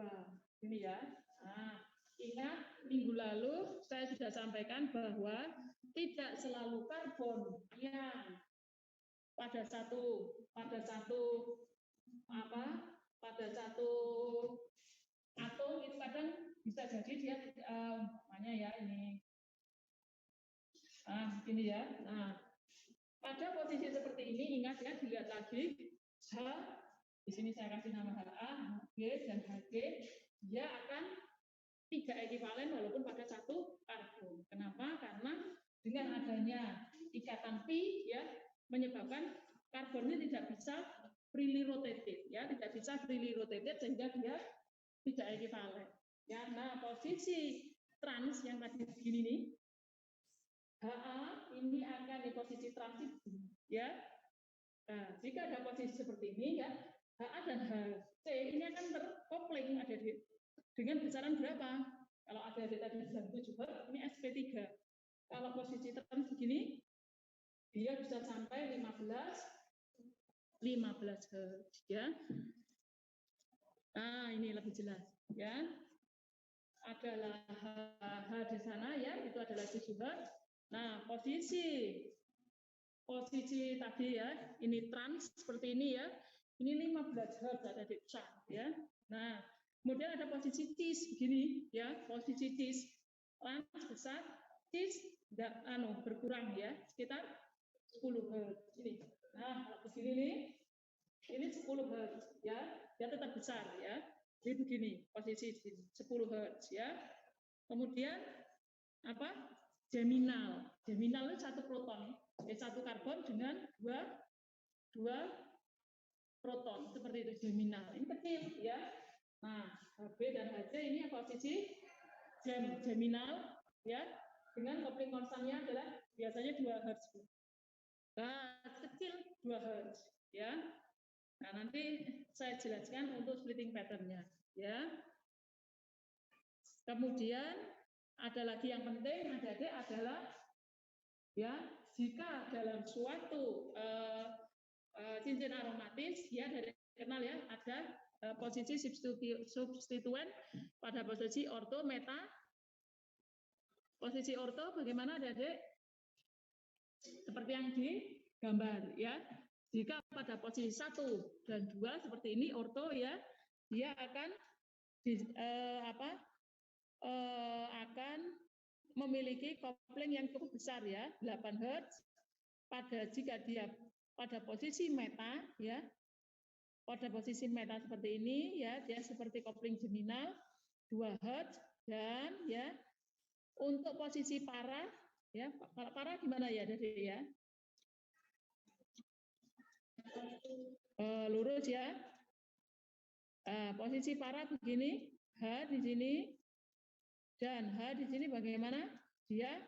Ini ya. Nah, ingat minggu lalu saya sudah sampaikan bahwa tidak selalu karbon yang pada satu atom itu kadang bisa jadi dia namanya ya ini. Ini ya. Nah, pada posisi seperti ini ingat ya, dilihat lagi H, di sini saya kasih nama HA, H dan HG, dia akan tidak ekivalen walaupun pada satu karbon. Kenapa? Karena dengan adanya ikatan pi ya menyebabkan karbonnya tidak bisa freely rotated ya, tidak bisa freely rotated sehingga dia tidak ekivalen. Ya, nah posisi trans yang tadi begini nih, HA ini akan di posisi transisi ya. Nah, jika ada posisi seperti ini ya, HA dan HC ini akan terkopling ada dengan besaran berapa? Kalau ada tadi 7 Hz, ini sp3. Kalau posisi trans begini, dia bisa sampai 15 Hz ya. Nah, ini lebih jelas ya. Adalah H di sana ya, itu adalah 7 Hz. Nah, posisi tadi ya, ini trans seperti ini ya. Ini 15 Hz ada di besar ya. Nah, kemudian ada posisi cis begini ya, posisi cis trans besar, cis berkurang ya, sekitar 10 Hz ini. Nah, kalau begini nih, ini 10 Hz ya, dia tetap besar ya. Jadi begini, posisi 10 Hz ya. Kemudian apa? Geminal. Geminal itu satu proton, satu karbon dengan dua proton, seperti itu geminal. Ini kecil ya. Nah, Hb dan Hc ini posisi geminal ya, dengan coupling konstannya adalah biasanya 2 Hz. Nah, kecil 2 Hz ya. Nah, nanti saya jelaskan untuk splitting pattern-nya ya. Kemudian ada lagi yang penting adik-adik adalah ya, jika dalam suatu cincin aromatis ya, dari kenal ya, ada posisi substituen pada posisi orto, meta. Posisi orto bagaimana adik-adik? Seperti yang digambar ya. Jika pada posisi 1 dan 2 seperti ini orto ya, dia akan akan memiliki coupling yang cukup besar ya, 8 Hz. Jika dia pada posisi meta ya, pada posisi meta seperti ini ya, dia seperti coupling geminal 2 Hz. Dan ya untuk posisi para ya, kalau para gimana ya Dede ya? Lurus ya. Posisi para begini, H di sini dan H di sini bagaimana? Dia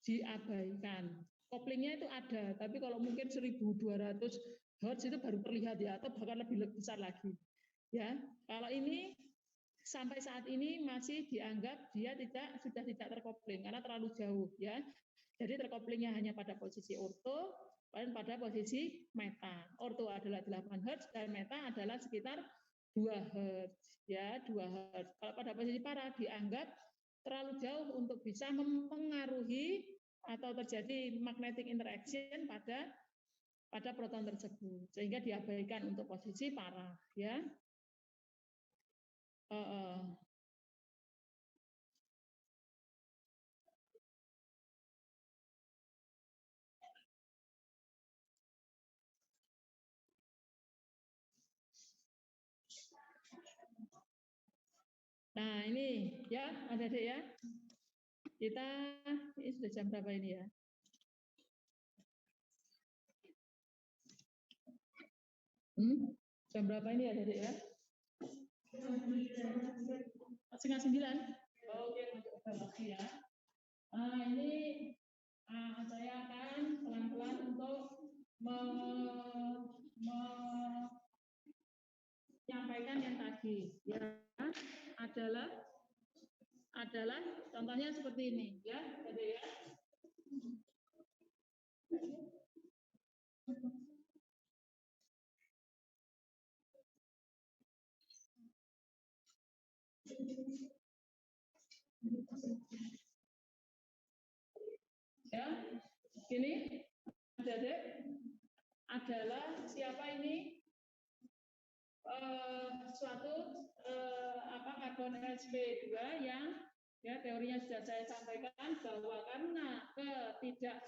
diabaikan. Couplingnya itu ada, tapi kalau mungkin 1200 Hz itu baru terlihat ya, atau bahkan lebih besar lagi. Ya, kalau ini sampai saat ini masih dianggap dia sudah tidak terkopling karena terlalu jauh ya. Jadi terkoplingnya hanya pada posisi orto dan pada posisi meta. Orto adalah 8 Hz dan meta adalah sekitar 2 Hz ya, 2 Hz. Kalau pada posisi para dianggap terlalu jauh untuk bisa mempengaruhi atau terjadi magnetic interaction pada pada proton tersebut, sehingga diabaikan untuk posisi parah, ya. Nah, ini ya, adik-adik ya. Kita ini sudah jam berapa ini ya? Jam berapa ini adik-adik ya? 8:30. Oke, untuk ya. Nah, ini saya akan pelan-pelan untuk menyampaikan yang tadi ya, adalah contohnya seperti ini ya, jadi ya. Ya, ini adik-adik adalah siapa ini? Suatu karbon sp2 yang ya teorinya sudah saya sampaikan bahwa karena ketidak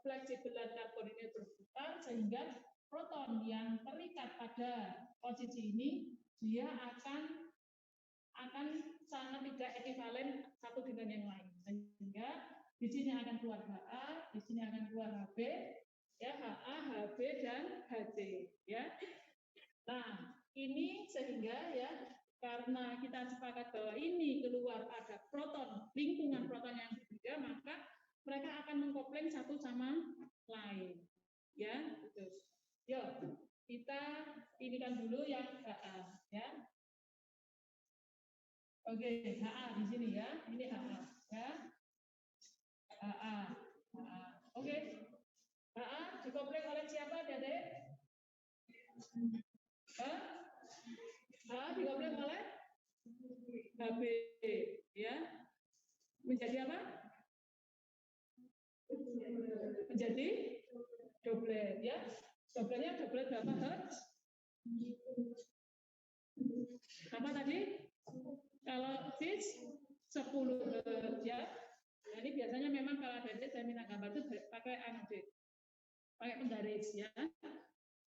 fleksibelan karbon ini berputar sehingga proton yang terikat pada posisi ini dia akan sangat tidak ekivalen satu dengan yang lain, sehingga di sini akan keluar HA, di sini akan keluar HB, ya HA, HB dan HC, ya. Nah, ini sehingga ya karena kita sepakat bahwa ini keluar ada proton, lingkungan proton yang berbeda, maka mereka akan mengkopling satu sama lain. Ya, gitu. Yuk, kita inikan dulu yang HA, ya. Oke, HA di sini ya. Ini HA, ya. HA. Oke. HA dikopling oleh siapa, Dede? Dikopling oleh HB, ya. Menjadi apa? Menjadi doblet, ya. Dobletnya doblet berapa hertz? Apa tadi? Kalau cis 10 hertz, ya. Nah, ini biasanya memang kalau ada saya minta gambar itu pakai pakai penggaris, ya.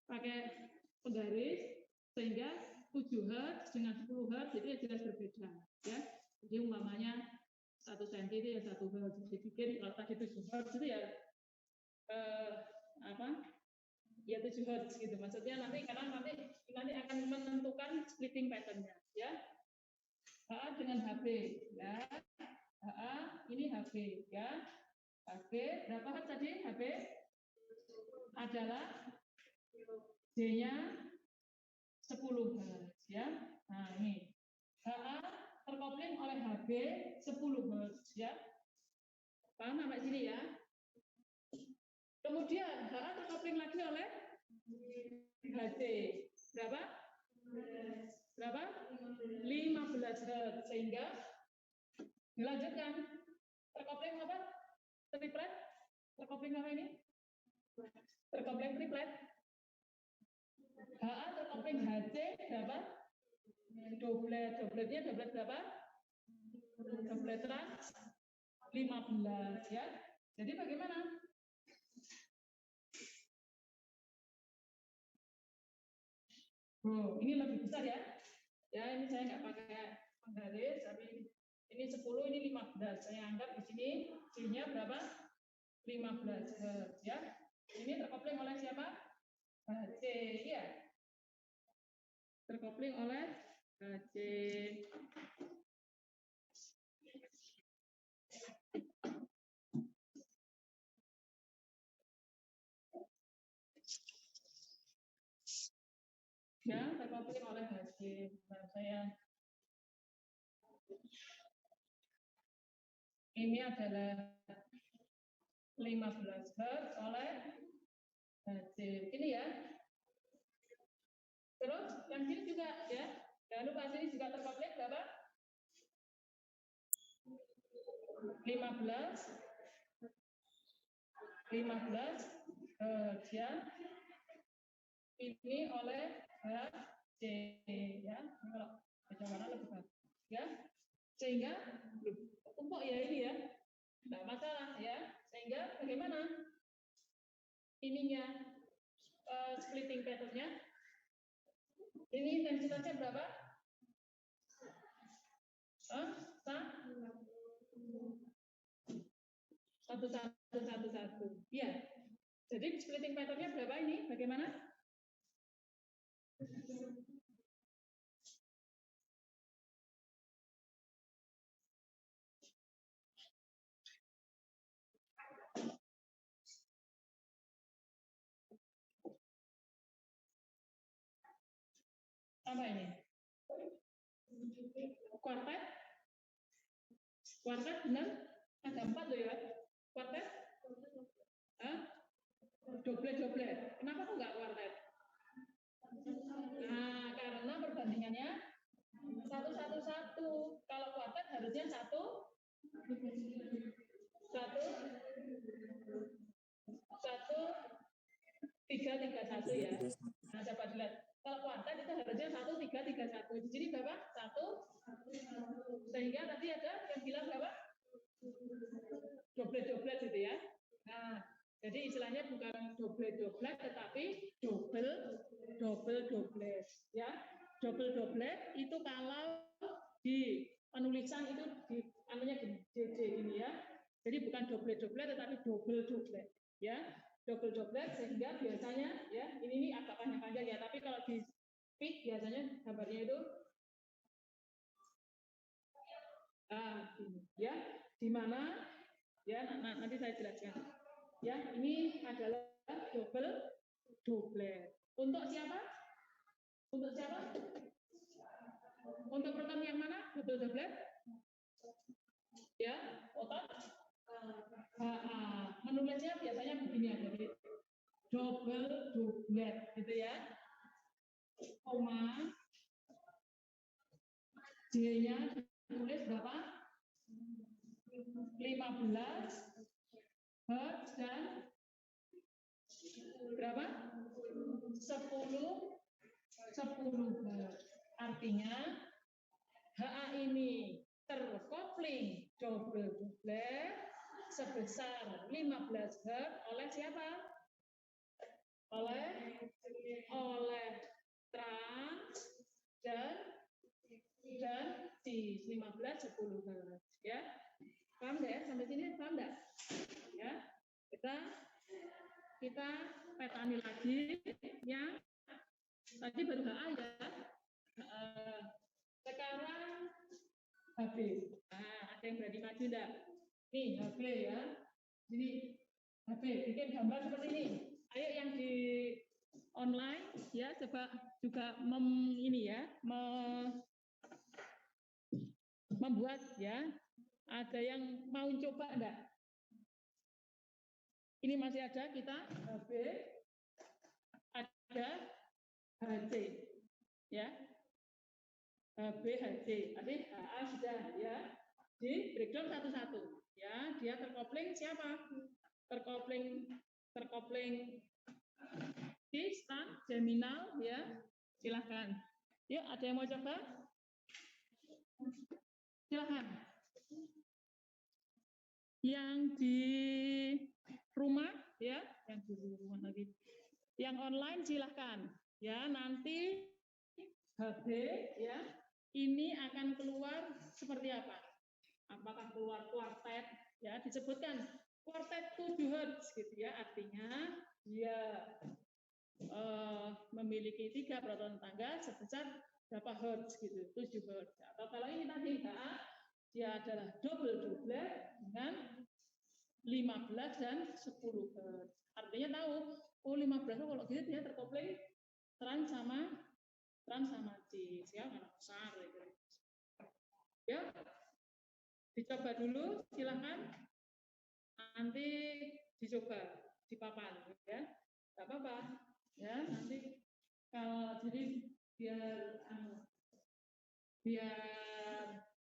Pakai penggaris sehingga 7 Hz dengan 10 Hz itu jelas berbeda, ya. Jadi umpamanya 1 cm itu ya 1 Hz dibikin, kalau tadi 7 Hz itu ya ya 7 Hz gitu, maksudnya nanti karena nanti akan menentukan splitting pattern-nya, ya. HA dengan HB, ya. HA ini HB, ya. HB berapa Hz tadi? HB adalah D-nya 10 Hz, ya. Nah, ini HA terkopling oleh HB 10 Hz, ya. Paham sampai sini, ya? Kemudian HA terkopling lagi oleh HC. Berapa? Berapa? 15 Hz. Sehingga dilanjutkan. Terkopling apa? Triplet? Terkopling apa ini? Terkopling triplet. HA terkopling HC berapa? Doblet. Dobletnya doblet berapa? Doblet trans 15, ya. Jadi bagaimana? Oh, ini lebih besar, ya. Ya, ini saya nggak pakai penggaris, tapi ini 10, ini 15. Saya anggap di sini C-nya berapa? 15 Hz, ya. Ini terkopling oleh siapa? HC, ya. Terkopling oleh HC. Ya, terkopling oleh HC. Nah, ini adalah 15 Hz oleh HC. Ini ya. Terus yang sini juga, ya. Jangan lupa sini juga terkopling berapa? 15 Hertz ya. Ini oleh HC ya. Kalau beda warna lebih bagus ya. Sehingga tumpuk ya ini ya. Enggak masalah ya. Sehingga bagaimana? Ininya splitting pattern-nya. Ini intensitasnya berapa? Satu. Iya. Jadi splitting pattern-nya berapa ini? Bagaimana? Apa ini? Kuartet? Kuartet benar? Ada 4 loh ya. Kuartet? Doblet. Kenapa kok nggak kuartet? Nah, karena perbandingannya 1-1-1. Kalau kuartet harusnya 1 3-3-1 ya. Nah, coba dilihat. Kalau kuartet itu harusnya 1-3-3-1. Di sini berapa? 1. Sehingga tadi ada yang bilang berapa? Doblet gitu ya. Nah, jadi istilahnya bukan doblet tetapi doblet ya. Doblet itu kalau di penulisan itu di anunya gini, JJ ini ya. Jadi bukan doblet tetapi doblet ya. Doblet sehingga biasanya ya ini agak panjang ya, tapi kalau di speak biasanya gambarnya itu ya, di mana ya nanti saya jelaskan. Ya, ini adalah doblet. Untuk siapa? Untuk proton yang mana? Doblet? Ya, otot. Menulisnya biasanya begini ya, jadi doblet gitu ya. Koma J-nya ditulis berapa? 15 Hertz dan berapa? 10 Hertz. Artinya HA ini terkopling doblet sebesar 15 Hertz oleh siapa? Oleh trans dan di 15 10 Hertz ya. Paham enggak ya? Sampai sini paham enggak? Ya. Kita petani lagi yang tadi baru HA ya. Sekarang HB. Nah, ada yang berani maju enggak? Nih HB ya. Ini HB bikin gambar seperti ini. Ayo yang di online ya coba juga membuat ya. Ada yang mau coba enggak? Ini masih ada kita HB, ada HC ya. HB, HC. Tadi HA sudah ya. Di breakdown satu-satu ya. Dia terkopling siapa? Terkopling di stand geminal ya. Silahkan. Yuk, ada yang mau coba? Silahkan. Yang di rumah ya, yang di rumah lagi. Yang online silahkan. Ya, nanti HB ya, ini akan keluar seperti apa? Apakah keluar kuartet? Ya, disebutkan kuartet 7 Hertz gitu ya. Artinya dia memiliki 3 proton tangga sebesar berapa Hertz gitu, 7 Hertz. Atau kalau ini tadi dia adalah doblet dengan 15 dan 10 Hertz. Artinya tahu, 15 kalau gitu dia terkopling trans sama cis ya, karena besar gitu. Ya, dicoba dulu, silakan. Nanti dicoba di papan ya, nggak apa-apa ya. Nanti kalau jadi biar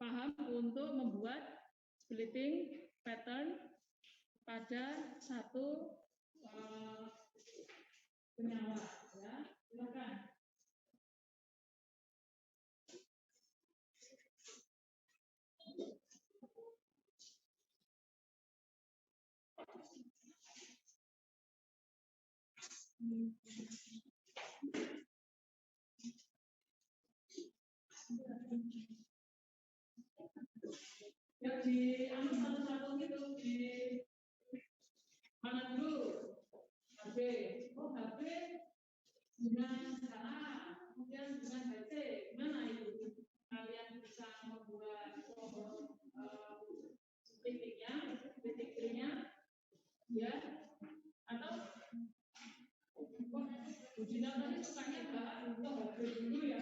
paham untuk membuat splitting pattern pada satu penyala, ya. Silakan. Ya di satu-satu gitu di mana dulu? HP. Oh HP dengan A, kemudian dengan HC. Gimana itu? Kalian bisa membuat titik-titiknya, ya? Atau Bu Dina tadi sukanya atau HP dulu ya?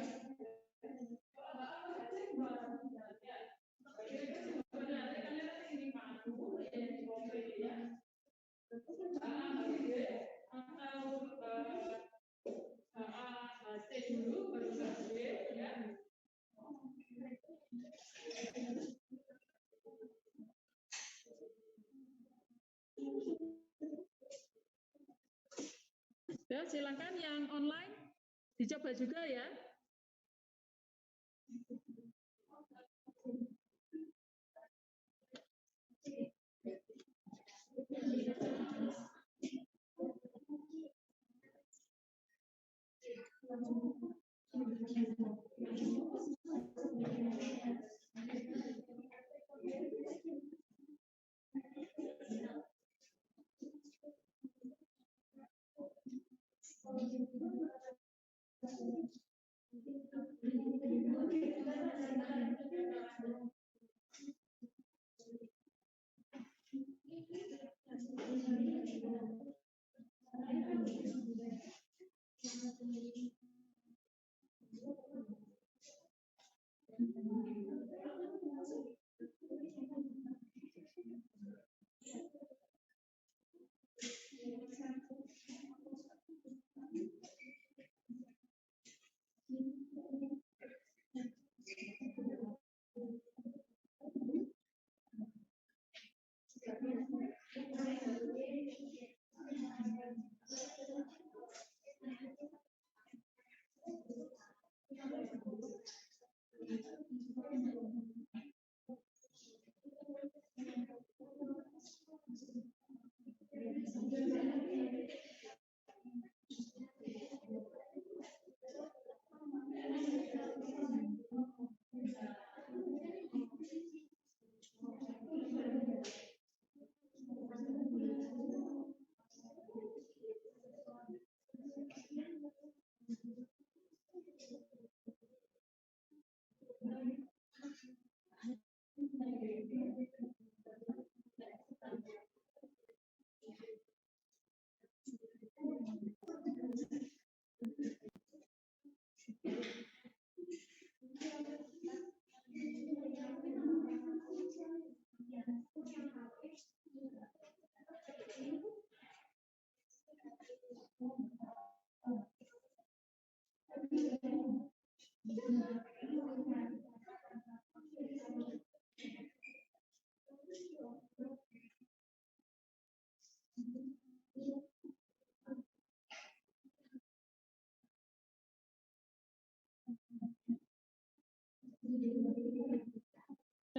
Ya, silakan yang online dicoba juga ya.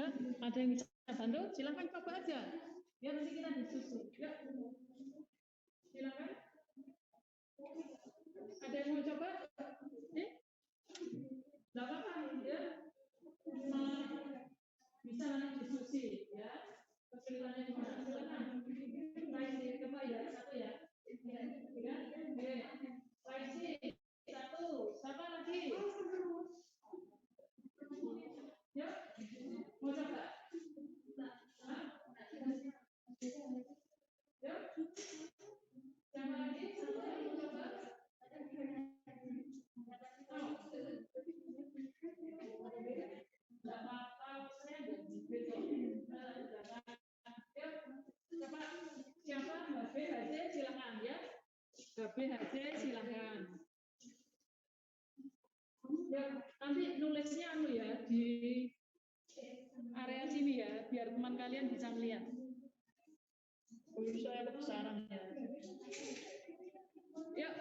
Ya, ada yang bisa bantu? Silakan coba aja. Ya nanti kita diskusi. Ya. Silakan. Ada yang mau coba? Tidak apa-apa ya. Bisa nanti diskusi ya. Kesulitannya di mana? Silakan. Baik, coba ya satu ya. Ya. Baik, satu. Siapa lagi? Ya. Mau coba? Ya. Siapa lagi? Satu lagi mau coba? BHC silakan. Ya, nanti nulisnya ya di area sini ya, biar teman kalian bisa melihat. Saya kebesaran ya. Ya.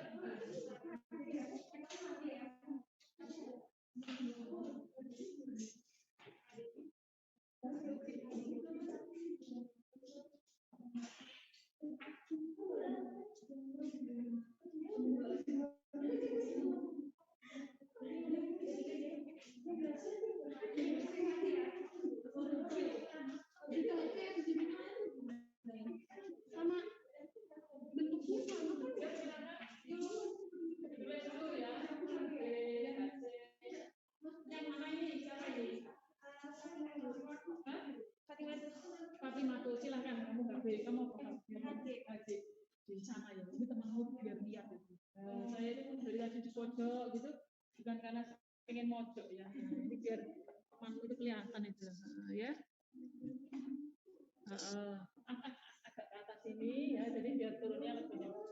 Silakan kamu kamu di sana ya. Ini temanmu biar lihat. Saya itu dari tadi di pojok gitu, bukan karena pengen mojok ya. Ini biar temanmu itu kelihatan itu, ya. Agak ke atas ini ya, jadi biar turunnya lebih jauh.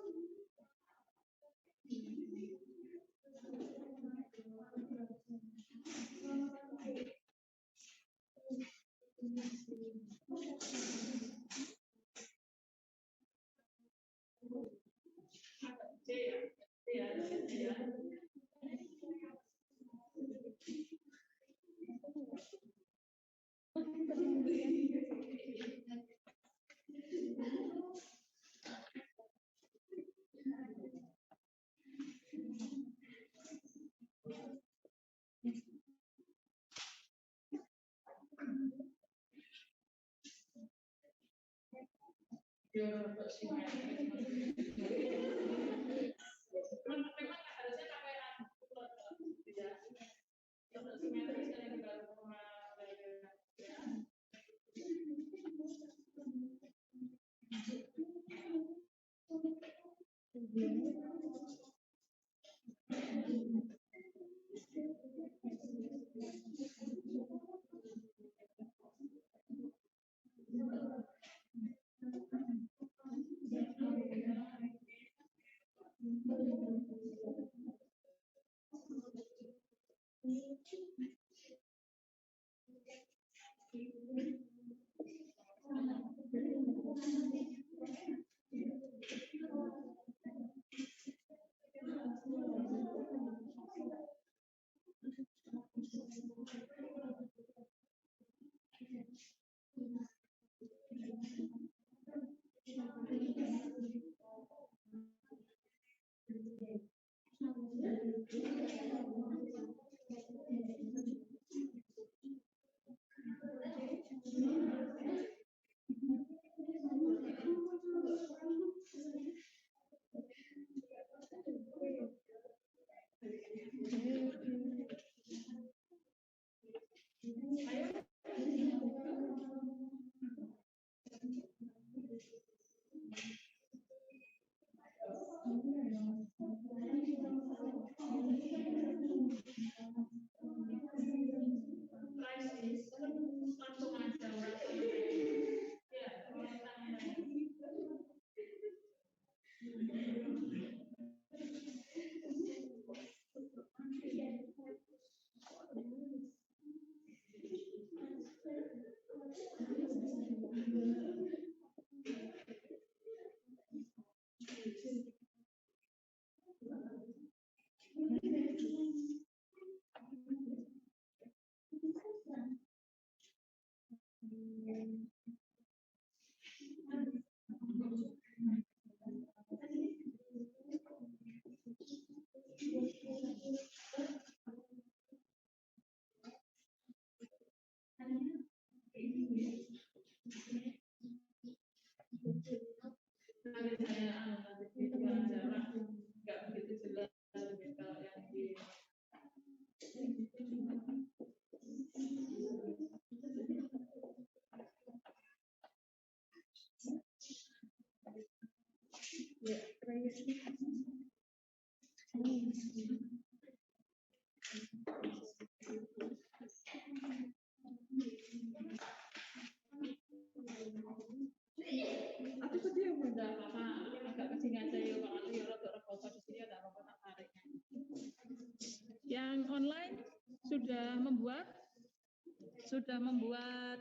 Yang online sudah membuat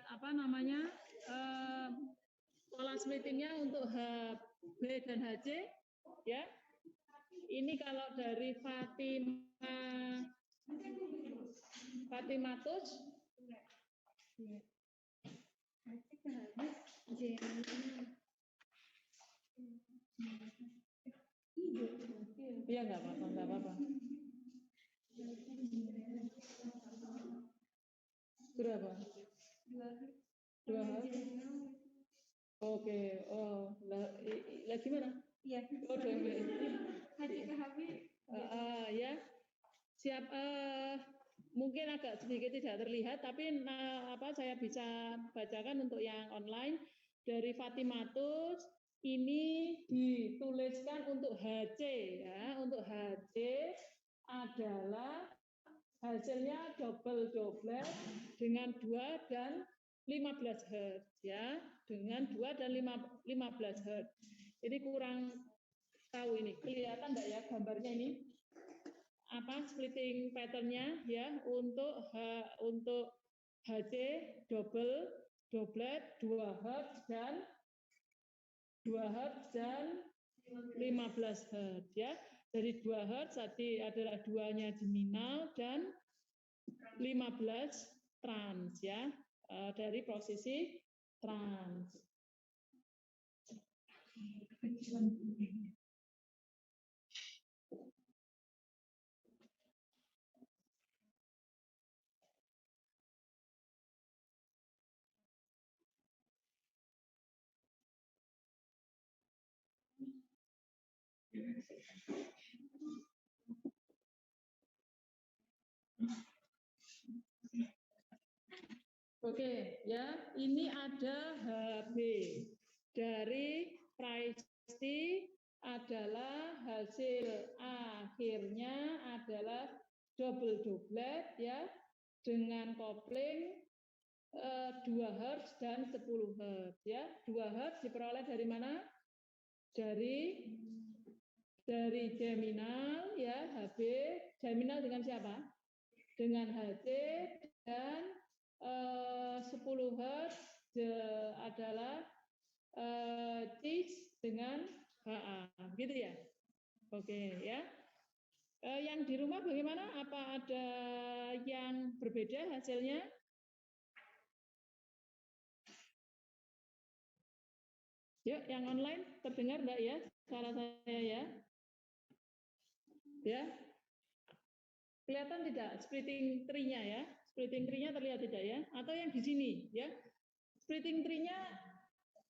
apa namanya pola splittingnya untuk HB dan HC, ya. Ini kalau dari Fatimatus, iya nggak apa-apa. Berapa? 2 hari. Oke, oh, lah gimana? Iya. Oh, 2 MB. HCKHB. Ya, siap. Mungkin agak sedikit tidak terlihat, tapi saya bisa bacakan untuk yang online dari Fatimatus. Ini dituliskan untuk HC, ya. Untuk HC adalah hasilnya double doublet dengan 2 dan 15 Hz, ya. Dengan 2 dan 15 Hz. Ini kurang tahu ini. Kelihatan enggak ya gambarnya ini? Apa splitting pattern-nya ya untuk HC doublet 2 Hz dan 15 Hz, ya. Dari 2 Hz tadi adalah 2-nya geminal dan 15 trans, ya. Dari posisi trans. Oke, ya, ini ada HB dari Pricey adalah hasil akhirnya adalah double doublet, ya, dengan kopling 2 Hz dan 10 Hz, ya. 2 Hz diperoleh dari mana? Dari geminal, ya, HB geminal dengan siapa? Dengan HC dan 10 Hz adalah CIS dengan HA, gitu ya. Oke, ya. Yang di rumah bagaimana? Apa ada yang berbeda hasilnya? Yuk, yang online terdengar enggak ya suara saya ya? Ya. Kelihatan tidak splitting tree-nya ya? Splitting tree-nya terlihat tidak ya? Atau yang di sini ya? Splitting tree-nya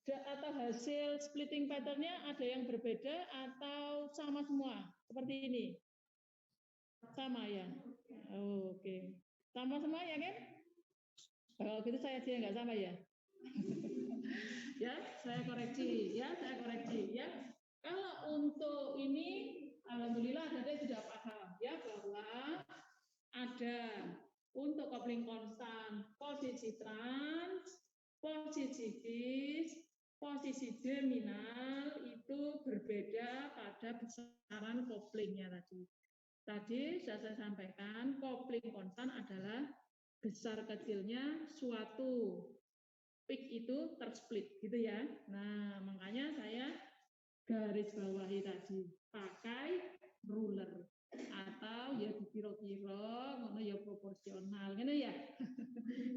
atau hasil splitting pattern-nya ada yang berbeda atau sama semua? Seperti ini. Sama ya? Oke. Sama semua ya kan? Oh, gitu saya aja nggak sama ya? Ya, saya koreksi ya. Kalau untuk ini, alhamdulillah ada sudah paham ya bahwa ada untuk kopling konstan posisi trans, posisi cis, posisi geminal itu berbeda pada besaran koplingnya tadi. Tadi sudah saya sampaikan kopling konstan adalah besar kecilnya suatu peak itu tersplit gitu ya. Nah, makanya saya garis bawahi tadi pakai ruler atau ya dikira-kira ngono ya proporsional ngono ya.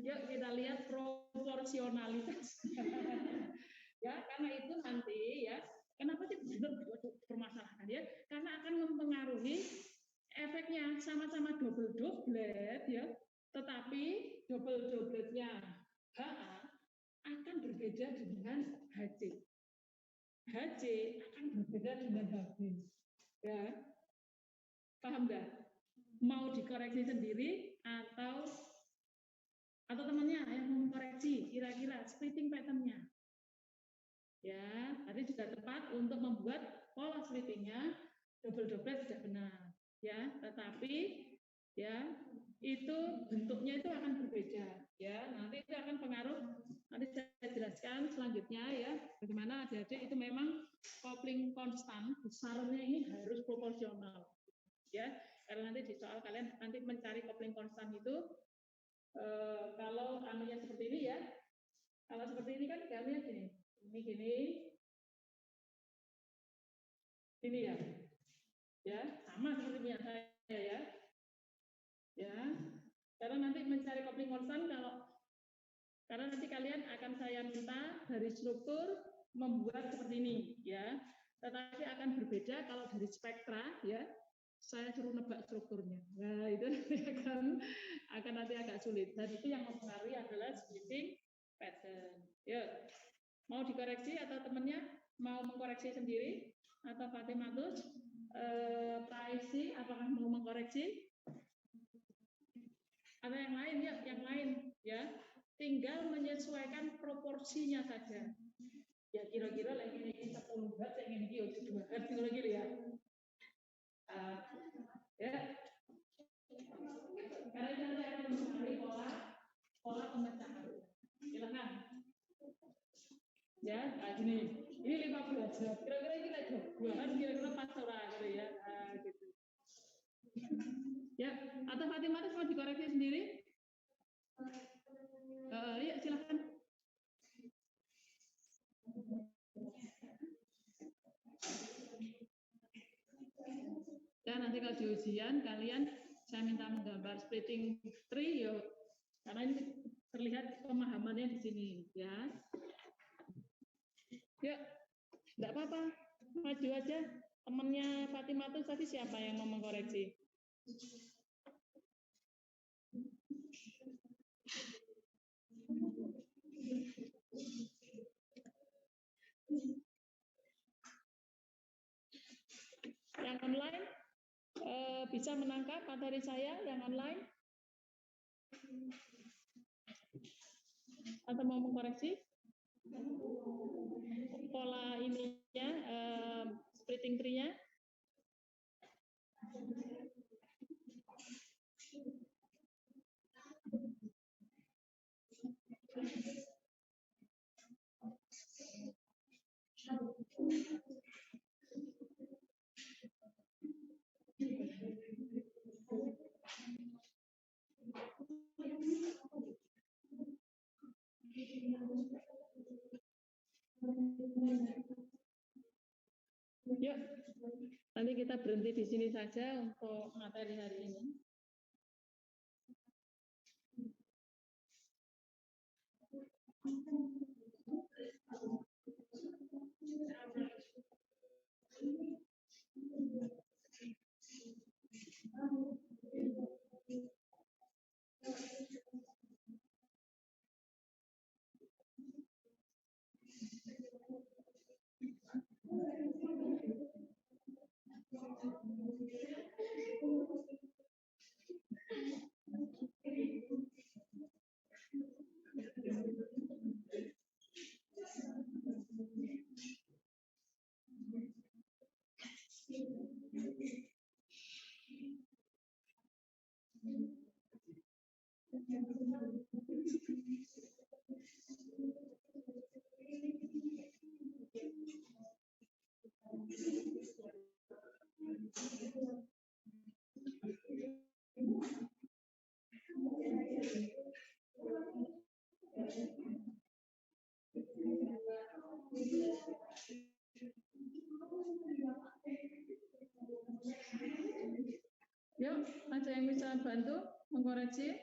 Yuk kita lihat proporsionalitas. Ya, karena itu nanti ya, kenapa sih benar-benar permasalahan ya? Karena akan mempengaruhi efeknya sama-sama double doublet ya, tetapi double doubletnya HA akan berbeda dengan HC. HC akan berbeda dengan HB. Ya. Paham enggak? Mau dikoreksi sendiri atau temannya yang mau mengkoreksi kira-kira splitting pattern-nya. Ya, tadi juga tepat untuk membuat pola splitting-nya double doublet sudah benar. Ya, tetapi ya itu bentuknya itu akan berbeda ya, nanti itu akan pengaruh, nanti saya jelaskan selanjutnya ya bagaimana adik-adik itu memang kopling konstan besarnya ini harus proporsional ya, karena nanti di soal kalian nanti mencari kopling konstan itu kalau anunya seperti ini ya, kalau seperti ini kan gamenya gini Ini gini. Ini ya. Ya, sama seperti punya saya ya. Ya. Karena nanti mencari coupling constant karena nanti kalian akan saya minta dari struktur membuat seperti ini ya. Tetapi akan berbeda kalau dari spektra ya. Saya suruh nebak strukturnya. Nah, itu akan nanti agak sulit. Dan itu yang mempengaruhi adalah splitting pattern. Ya. Mau dikoreksi atau temannya mau mengkoreksi sendiri atau Fatimatus Praisi apakah mau mengkoreksi? Ada yang lain ya, yang lain ya. Tinggal menyesuaikan proporsinya saja. Ya kira-kira lagi ini 10 Hz, yang ini 2 Hz gitu ya. Ya. Karena itu nanti akan mempengaruhi pola pemecahan. Silakan. Ya, gini. Ini 50 Hz. Kira-kira ini lagi 2 Hz, kira-kira pas ora gitu ya. Gitu. Ya, atau Fatimah mau dikoreksi sendiri? Ya, silakan. Dan nanti kalau di ujian kalian saya minta menggambar splitting tree ya, karena ini terlihat pemahamannya di sini ya. Ya, enggak apa-apa, maju aja. Temannya Fatimah tuh tadi siapa yang mau mengkoreksi? Yang online bisa menangkap materi saya yang online atau mau mengkoreksi pola ininya splitting tree-nya. Yuk, nanti kita berhenti di sini saja untuk materi hari ini. Yuk, ada yang bisa bantu mengkoreksi?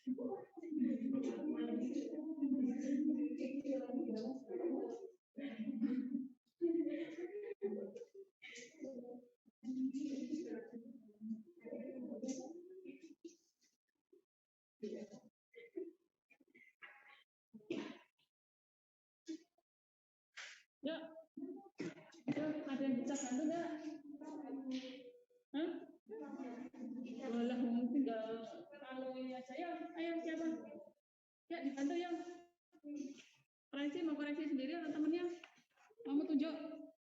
Ya, ada yang bisa bantu nggak? Hah? Boleh, tinggal kalau ini aja ya. Ayo siapa? Ya dibantu ya. Koreksi mau koreksi sendiri atau temennya? Kamu tunjuk.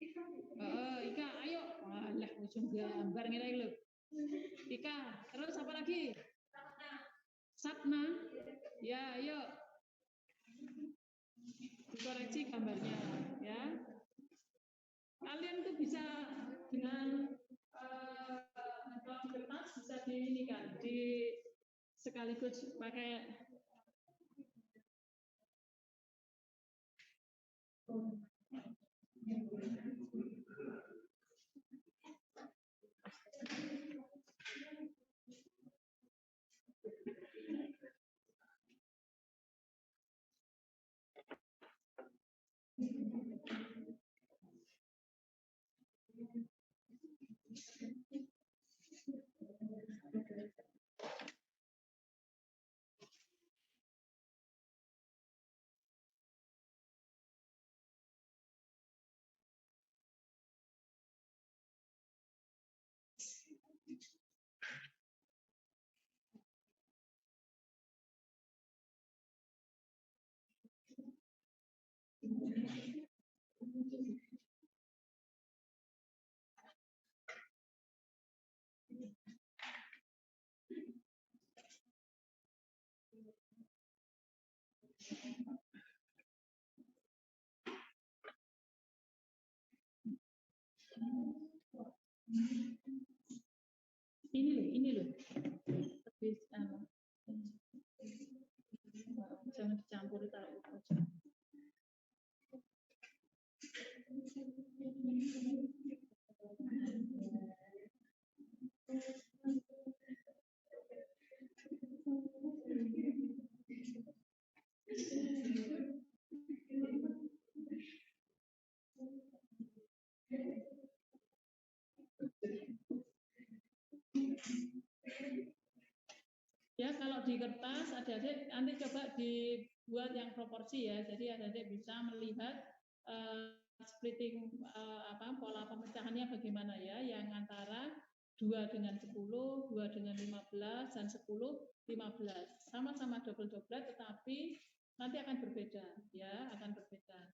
Ika, ayo. Walah, ujung gambar ngira lu. Ika, terus apa lagi? Sapna. Ya, ayo. Dikoreksi gambarnya, ya. Kalian tuh bisa dengan kertas bisa di ini kan, di sekaligus pakai ini loh. Habis jangan dicampur taruh aja. Ya, kalau di kertas adik-adik nanti coba dibuat yang proporsi ya. Jadi adik-adik bisa melihat splitting pola pemecahannya bagaimana ya, yang antara 2 dengan 10, 2 dengan 15 dan 10 15. Sama-sama double doblet tetapi nanti akan berbeda ya, akan berbeda.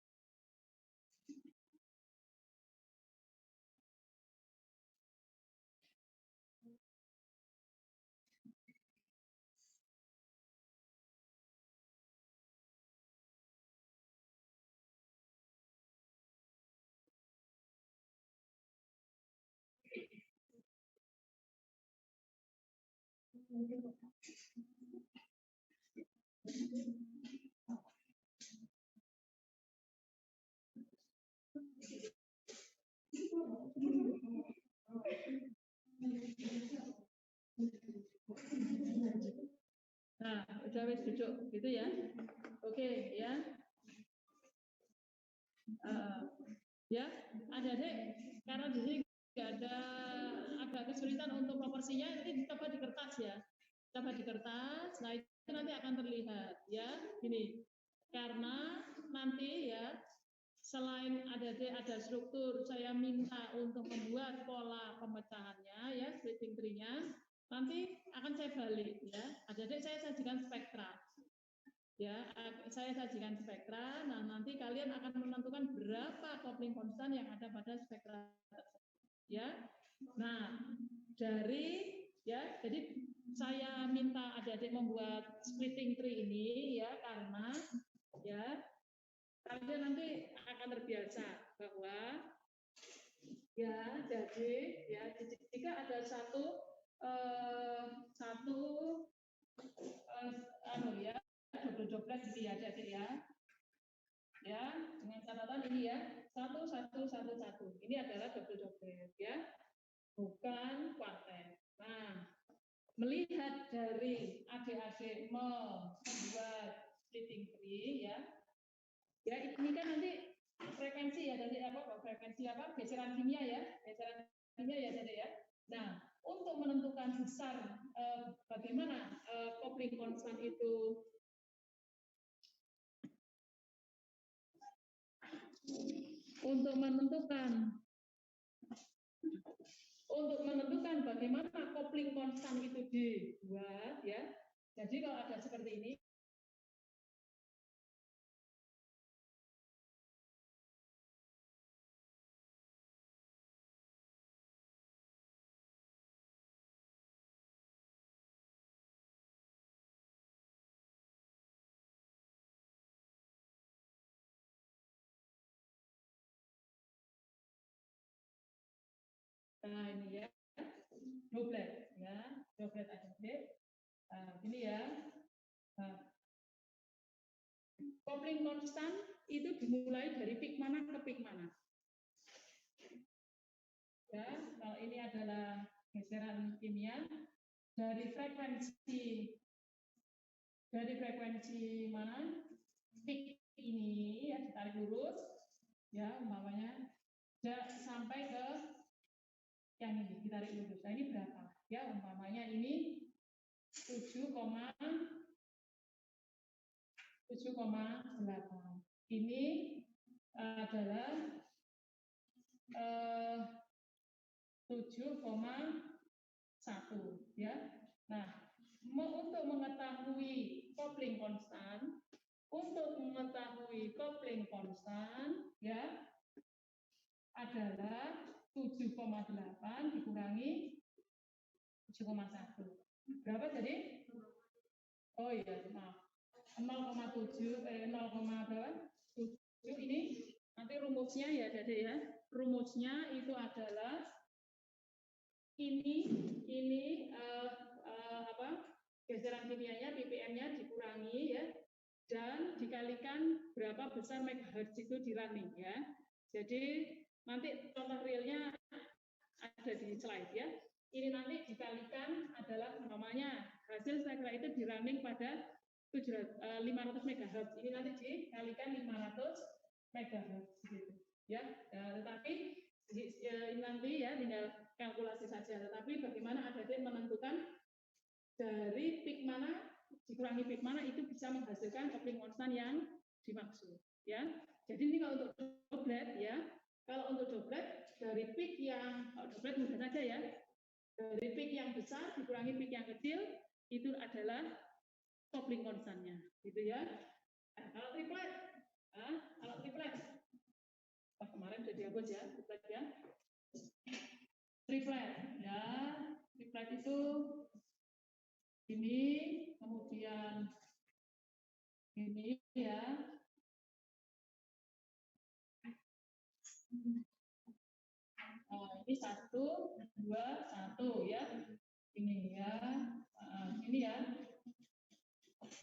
Nah, udah wis duduk gitu ya. Oke, ya. Ya, adik-adik karena di sini nggak ada agak kesulitan untuk proporsinya, nanti coba di kertas ya. Coba di kertas, nah itu nanti akan terlihat ya. Gini, karena nanti ya selain ada struktur, saya minta untuk membuat pola pemecahannya ya, splitting tree-nya, nanti akan saya balik ya. Adik-adik saya sajikan spektra. Ya, saya sajikan spektra. Nah, nanti kalian akan menentukan berapa coupling konstan yang ada pada spektra tersebut. Ya. Nah, jadi saya minta adik-adik membuat splitting tree ini ya karena ya kalian nanti akan terbiasa bahwa ya jadi ya jika ada satu double doblet gitu ya adik-adik ya. Ya, dengan catatan ini ya, 1 1 1 1. Ini adalah double doblet ya. Bukan kuartet. Nah, melihat dari adik-adik membuat splitting tree ya. Ya, ini kan nanti frekuensi ya, dari frekuensi geseran kimia ya, jadi ya. Nah, untuk menentukan besar bagaimana coupling constant itu untuk menentukan bagaimana coupling constant itu dibuat ya. Jadi kalau ada seperti ini, nah ini ya, doblet ya, doblet adik. Nah, ini ya. Nah, coupling constant itu dimulai dari peak mana ke peak mana. Ya, kalau ini adalah geseran kimia dari frekuensi mana? Peak ini ya ditarik lurus ya umpamanya sampai ke yang ini ditarik lurus. Nah, ini berapa? Ya umpamanya ini 7,8. Ini adalah 7,1 ya. Nah, untuk mengetahui coupling constant ya adalah 7,8 dikurangi 7,1. Berapa jadi? Oh iya, maaf. 0,7 ini nanti rumusnya ya Dede ya. Rumusnya itu adalah ini geseran kimianya ppm-nya dikurangi ya dan dikalikan berapa besar megahertz itu di running ya. Jadi nanti contoh realnya ada di slide ya. Ini nanti dikalikan adalah namanya hasil saya itu di running pada 500 MHz. Ini nanti dikalikan 500 MHz gitu. Ya, tetapi ini nanti ya tinggal kalkulasi saja. Tetapi bagaimana adik menentukan dari peak mana dikurangi peak mana itu bisa menghasilkan coupling constant yang dimaksud. Ya, jadi ini kalau untuk doblet ya. Kalau untuk doblet dari peak yang doblet mudah saja ya. Dari peak yang besar dikurangi peak yang kecil itu adalah coupling constantnya, gitu ya. Nah, kalau triplet, kemarin sudah dihapus ya, triplet ya. Triplet itu ini, kemudian ini ya. Ini 1, 2, 1 ya. Ini ya. Ini ya.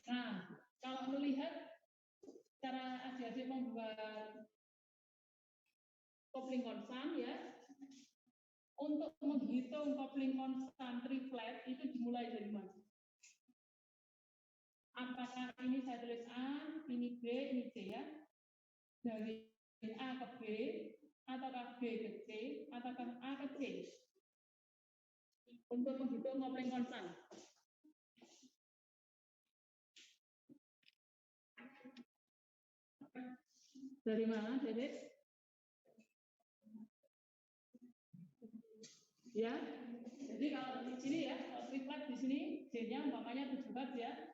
Nah, kalau melihat cara adik-adik membuat coupling constant ya, untuk menghitung coupling constant triplet itu dimulai dari mana? Apakah ini saya tulis A, ini B, ini C ya? Dari A ke B, ataukah B ke C, ataukah A ke C? Untuk menghitung coupling constant. Dari mana, Dedek? Ya, jadi kalau di sini ya, kalau triplet di sini C-nya umpamanya 7 Hz ya.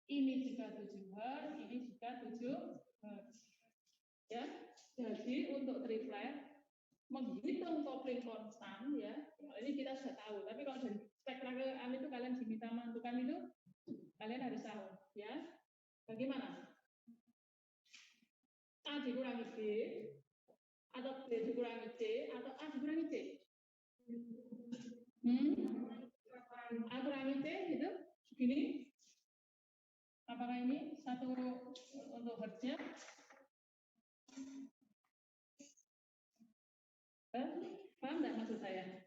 Ini juga 7 Hz, ini juga 7 Hz. Ya, jadi untuk triplet menghitung coupling constant ya, ini kita sudah tahu. Tapi kalau dari spektakuler itu kalian diminta menentukan itu, kalian harus tahu ya. Bagaimana? A dikurangi B, atau B dikurangi C, atau A dikurangi C? A kurangi C gitu, begini. Apakah ini satu untuk hertznya? Paham nggak maksud saya?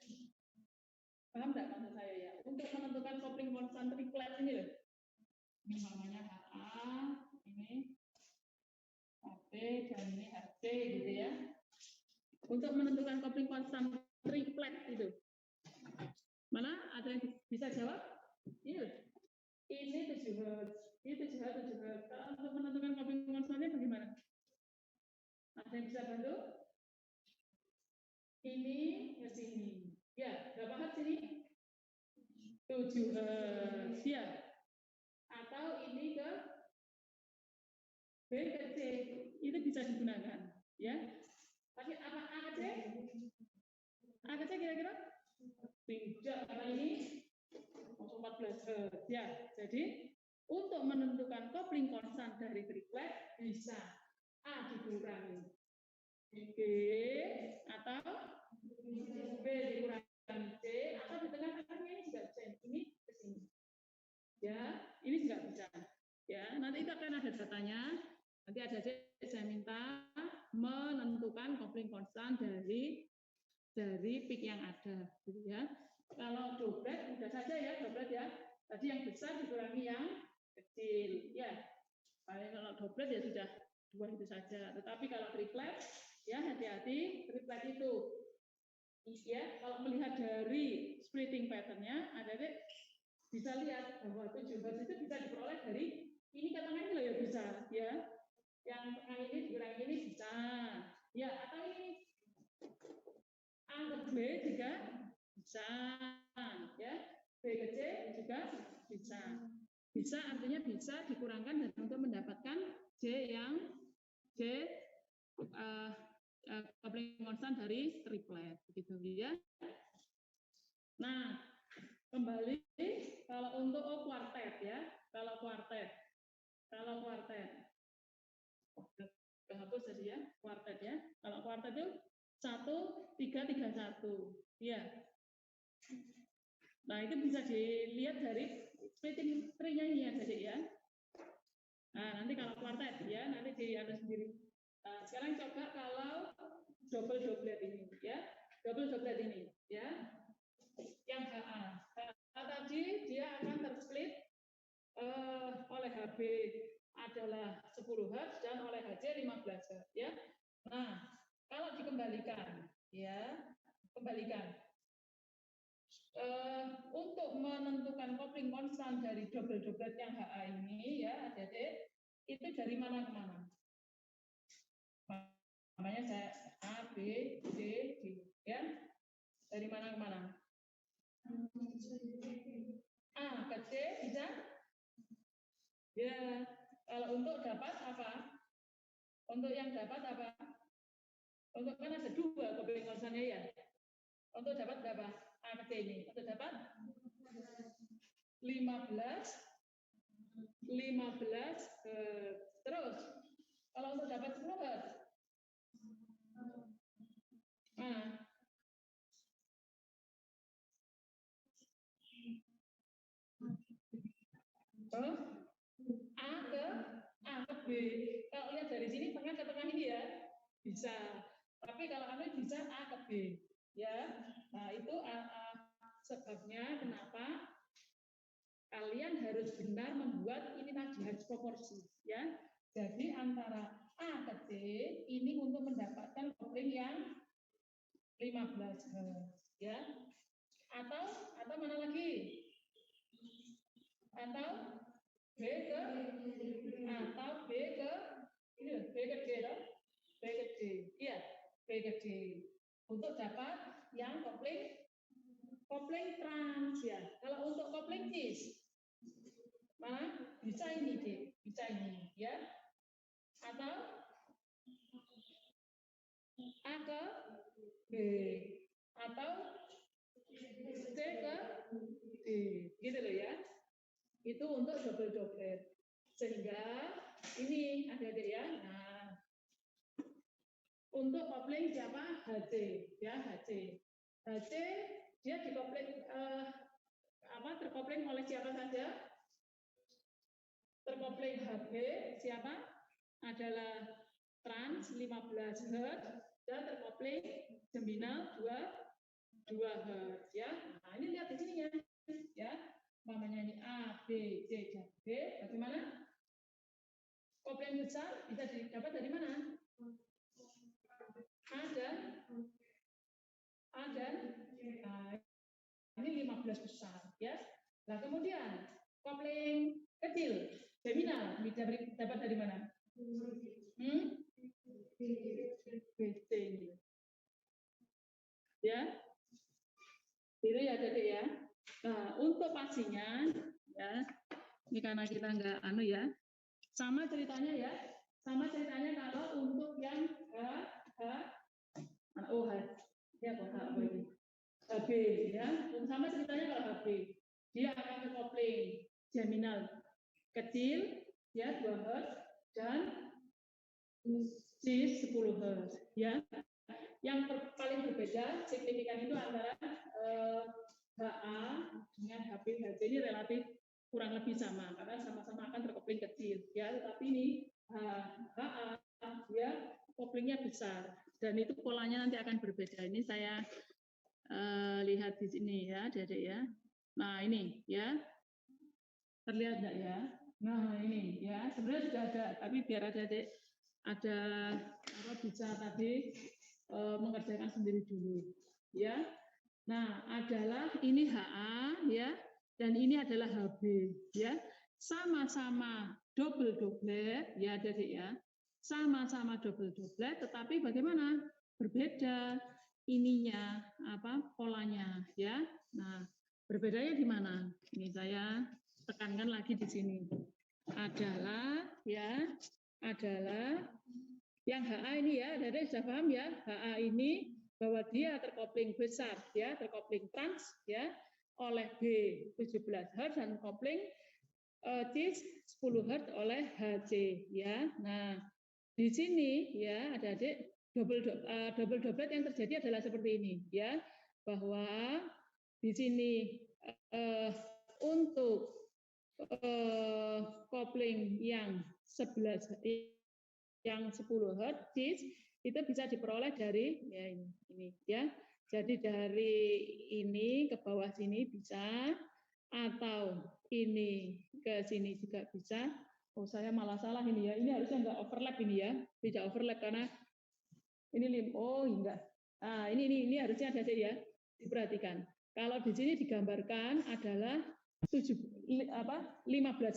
Paham nggak maksud saya ya? Untuk menentukan kopling konstan triplet ini loh. Ini namanya HA, ini HB, dan ini HC gitu ya. Untuk menentukan kopling konstan triplet itu. Mana ada yang bisa jawab? Iya. Ini 7 Hz, ini 7 Hz, 7 Hz. Untuk menentukan kopling konstannya bagaimana? Ada yang bisa bantu? Ini ke sini. Ya, berapa Hz ini? 7 Hz. Ya. Atau ini ke B ke C. Itu bisa digunakan. Ya. Tapi apa A ke C? A ke C kira-kira? Tidak, karena ini 14 Hz. Ya, jadi untuk menentukan kopling konstan dari triplet bisa A dikurangi B atau B dikurangi C atau di tengah-tengahnya ini juga bisa. Ini ke sini. Ya, ini juga bisa. Ya, nanti itu akan ada datanya. Nanti ada saya minta menentukan kopling konstan dari peak yang ada, gitu ya. Kalau doblet mudah saja ya, doblet ya. Tadi yang besar dikurangi yang kecil, ya. Kalau doblet ya sudah 2 itu saja. Tetapi kalau triplet, ya hati-hati triplet itu. Ya, kalau melihat dari splitting pattern-nya, adik-adik bisa lihat bahwa 7 Hz itu bisa diperoleh dari ini ke tengah ini loh ya bisa, ya. Yang tengah ini dikurangi ini bisa, ya. Atau ini A ke B juga bisa, ya. B ke C juga bisa. Bisa artinya bisa dikurangkan dan untuk mendapatkan J yang kopling konstan dari triplet, begitu ya. Nah, kembali kalau untuk kuartet ya, kalau kuartet hapus tadi ya, kuartet ya. Kalau kuartet itu 1 3 3 1, ya. Nah, itu bisa dilihat dari splitting tree-nya ini ya, Adik ya. Nah, nanti kalau kuartet ya, nanti diatur sendiri. Nah, sekarang coba kalau double doblet ini ya. Double doblet ini ya. Yang HA. HA tadi dia akan tersplit oleh HB adalah 10 Hz dan oleh HC 15 Hz ya. Nah, kalau dikembalikan ya, kembalikan. Untuk menentukan kopling konstan dari double doblet yang HA ini ya, adik-adik, itu dari mana ke mana? Namanya saya A, B, C, D, ya. Dari mana ke mana? A ke C bisa? Ya. Kalau untuk dapat apa? Untuk yang dapat apa? Untuk kan ada 2 kopling konstannya ya. Untuk dapat berapa? A ke C ini. Untuk dapat 15 terus kalau untuk dapat 10 Hz A ke B. Kalau lihat dari sini tengah ke tengah ini ya bisa. Tapi kalau kami bisa A ke B ya. Nah itu sebabnya kenapa kalian harus benar membuat ini tadi Hz proporsi ya. Jadi antara A ke C ini untuk mendapatkan kopling yang 15 Hz ya. Atau mana lagi? Atau B ke ini B ke D loh. B ke D. Iya, B ke D. Untuk dapat yang kopling trans ya. Kalau untuk kopling cis mana? Bisa ini D, bisa ini ya. Atau A ke B atau C ke D. Gitu loh ya. Itu untuk double doblet. Sehingga ini adik-adik ya. Nah, untuk kopling siapa? HC ya, HC. HC dia dikopling terkopling oleh siapa saja? Terkopling HB siapa? Adalah trans 15 Hz dan terkopling geminal 2 Hz ya. Nah, ini lihat di sini ya. ya, umpamanya ini A, B, C, dan D, bagaimana? Kopling besar bisa didapat dari mana? A dan nah, ini 15 besar, ya. Nah, kemudian kopling kecil, terminal dapat dari mana? BC, ya. Itu ya, Dedek ya. Nah, untuk pastinya, ya, ini karena kita nggak ya, sama ceritanya ya, sama ceritanya kalau untuk yang H, oh H, ya apa ini? HB ya, sama ceritanya kalau HB, dia akan ke kopling geminal kecil, ya 2 Hz dan cis 10 Hz, ya. Yang paling berbeda signifikan itu antara HA dengan HB. HB ini relatif kurang lebih sama karena sama-sama akan terkopling kecil, ya. Tetapi ini HA ya koplingnya besar dan itu polanya nanti akan berbeda. Ini saya lihat di sini ya, Dedek ya. Nah ini ya, terlihat enggak ya? Nah ini ya, sebenarnya sudah ada, tapi biar ada bisa tadi mengerjakan sendiri dulu, ya. Nah, adalah ini HA ya, dan ini adalah HB ya. Sama-sama double doublet ya, Dedek ya. Sama-sama double doublet, tetapi bagaimana? Berbeda ininya polanya ya. Nah, berbedanya di mana? Ini saya tekankan lagi di sini. Adalah yang HA ini ya, Dedek sudah paham ya? HA ini bahwa dia terkopling besar ya, terkopling trans ya oleh B 17 Hz dan kopling cis 10 Hz oleh HC ya. Nah, di sini ya Adik-adik double doublet yang terjadi adalah seperti ini ya, bahwa di sini untuk kopling yang 11 yang 10 Hz itu bisa diperoleh dari ya ini ya. Jadi dari ini ke bawah sini bisa, atau ini ke sini juga bisa. Oh, saya malah salah ini ya. Ini harusnya enggak overlap ini ya. Tidak overlap karena ini enggak. Nah, ini harusnya ada ya. Diperhatikan. Kalau di sini digambarkan adalah 15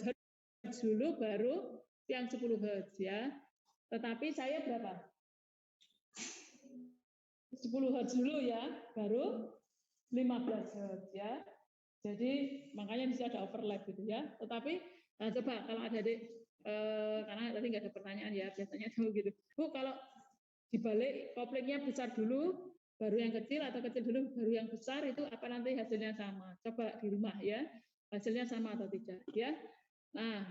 Hz dulu baru yang 10 Hz ya. Tetapi saya berapa? 10 Hz dulu ya, baru 15 Hz ya. Jadi makanya bisa ada overlap gitu ya. Tetapi coba kalau ada karena tadi nggak ada pertanyaan ya, biasanya tuh gitu. Bu, kalau dibalik koplingnya besar dulu, baru yang kecil, atau kecil dulu, baru yang besar, itu apa nanti hasilnya sama? Coba di rumah ya, hasilnya sama atau tidak ya. Nah,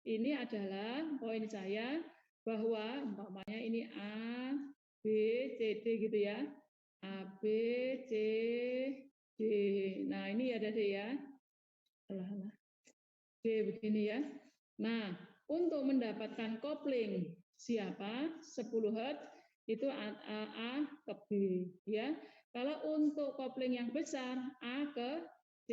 ini adalah poin saya bahwa umpamanya ini A, B, C, D gitu ya. A, B, C, D. Nah, ini ada D ya. D begini ya. Nah, untuk mendapatkan kopling siapa? 10 Hz itu A ke B ya. Kalau untuk kopling yang besar A ke C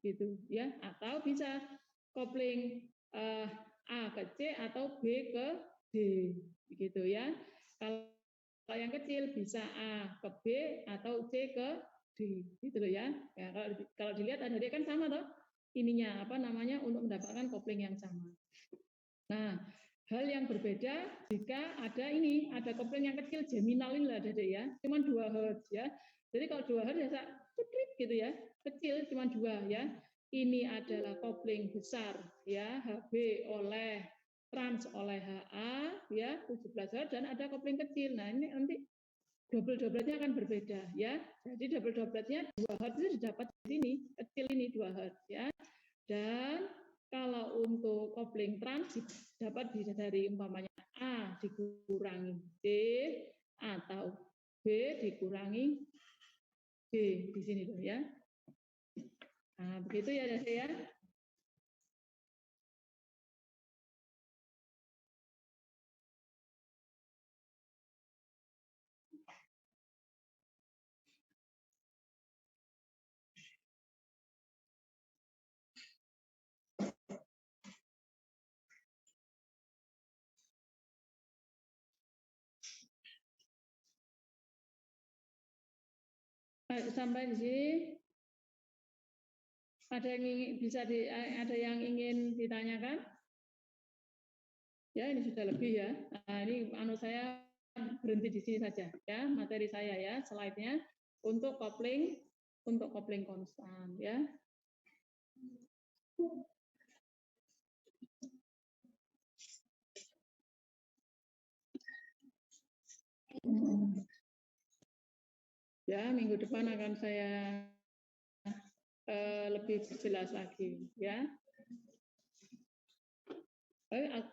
gitu ya, atau bisa kopling A ke C atau B ke D begitu ya. Kalau yang kecil bisa A ke B atau C ke D gitu loh ya. Ya kalau dilihat ada kan sama toh ininya untuk mendapatkan kopling yang sama. Nah, hal yang berbeda jika ada kopling yang kecil geminal ini lah Dedek ya, cuma 2 Hz ya. Jadi kalau 2 Hz ya putrit gitu ya, kecil cuma 2 ya. Ini adalah kopling besar ya, HB oleh trans oleh HA ya 17 Hz dan ada kopling kecil. Nah, ini nanti double doubletnya akan berbeda ya. Jadi double doubletnya 2 Hz itu didapat di sini, kecil ini 2 Hz ya. Dan kalau untuk kopling trans dapat bisa dari umpamanya A dikurangi D atau B dikurangi D di sini tuh ya. Nah, begitu ya Dede ya. Sampai di sini ada yang ingin ditanyakan? Ya, ini sudah lebih ya. Nah, ini saya berhenti di sini saja ya, materi saya ya, slide-nya untuk kopling konstan ya. Ya, minggu depan akan saya lebih jelas lagi ya.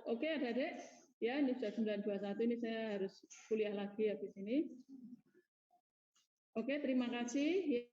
Oke, adik-adik. Ya, ini sudah 9:21, ini saya harus kuliah lagi habis ini. Oke, terima kasih.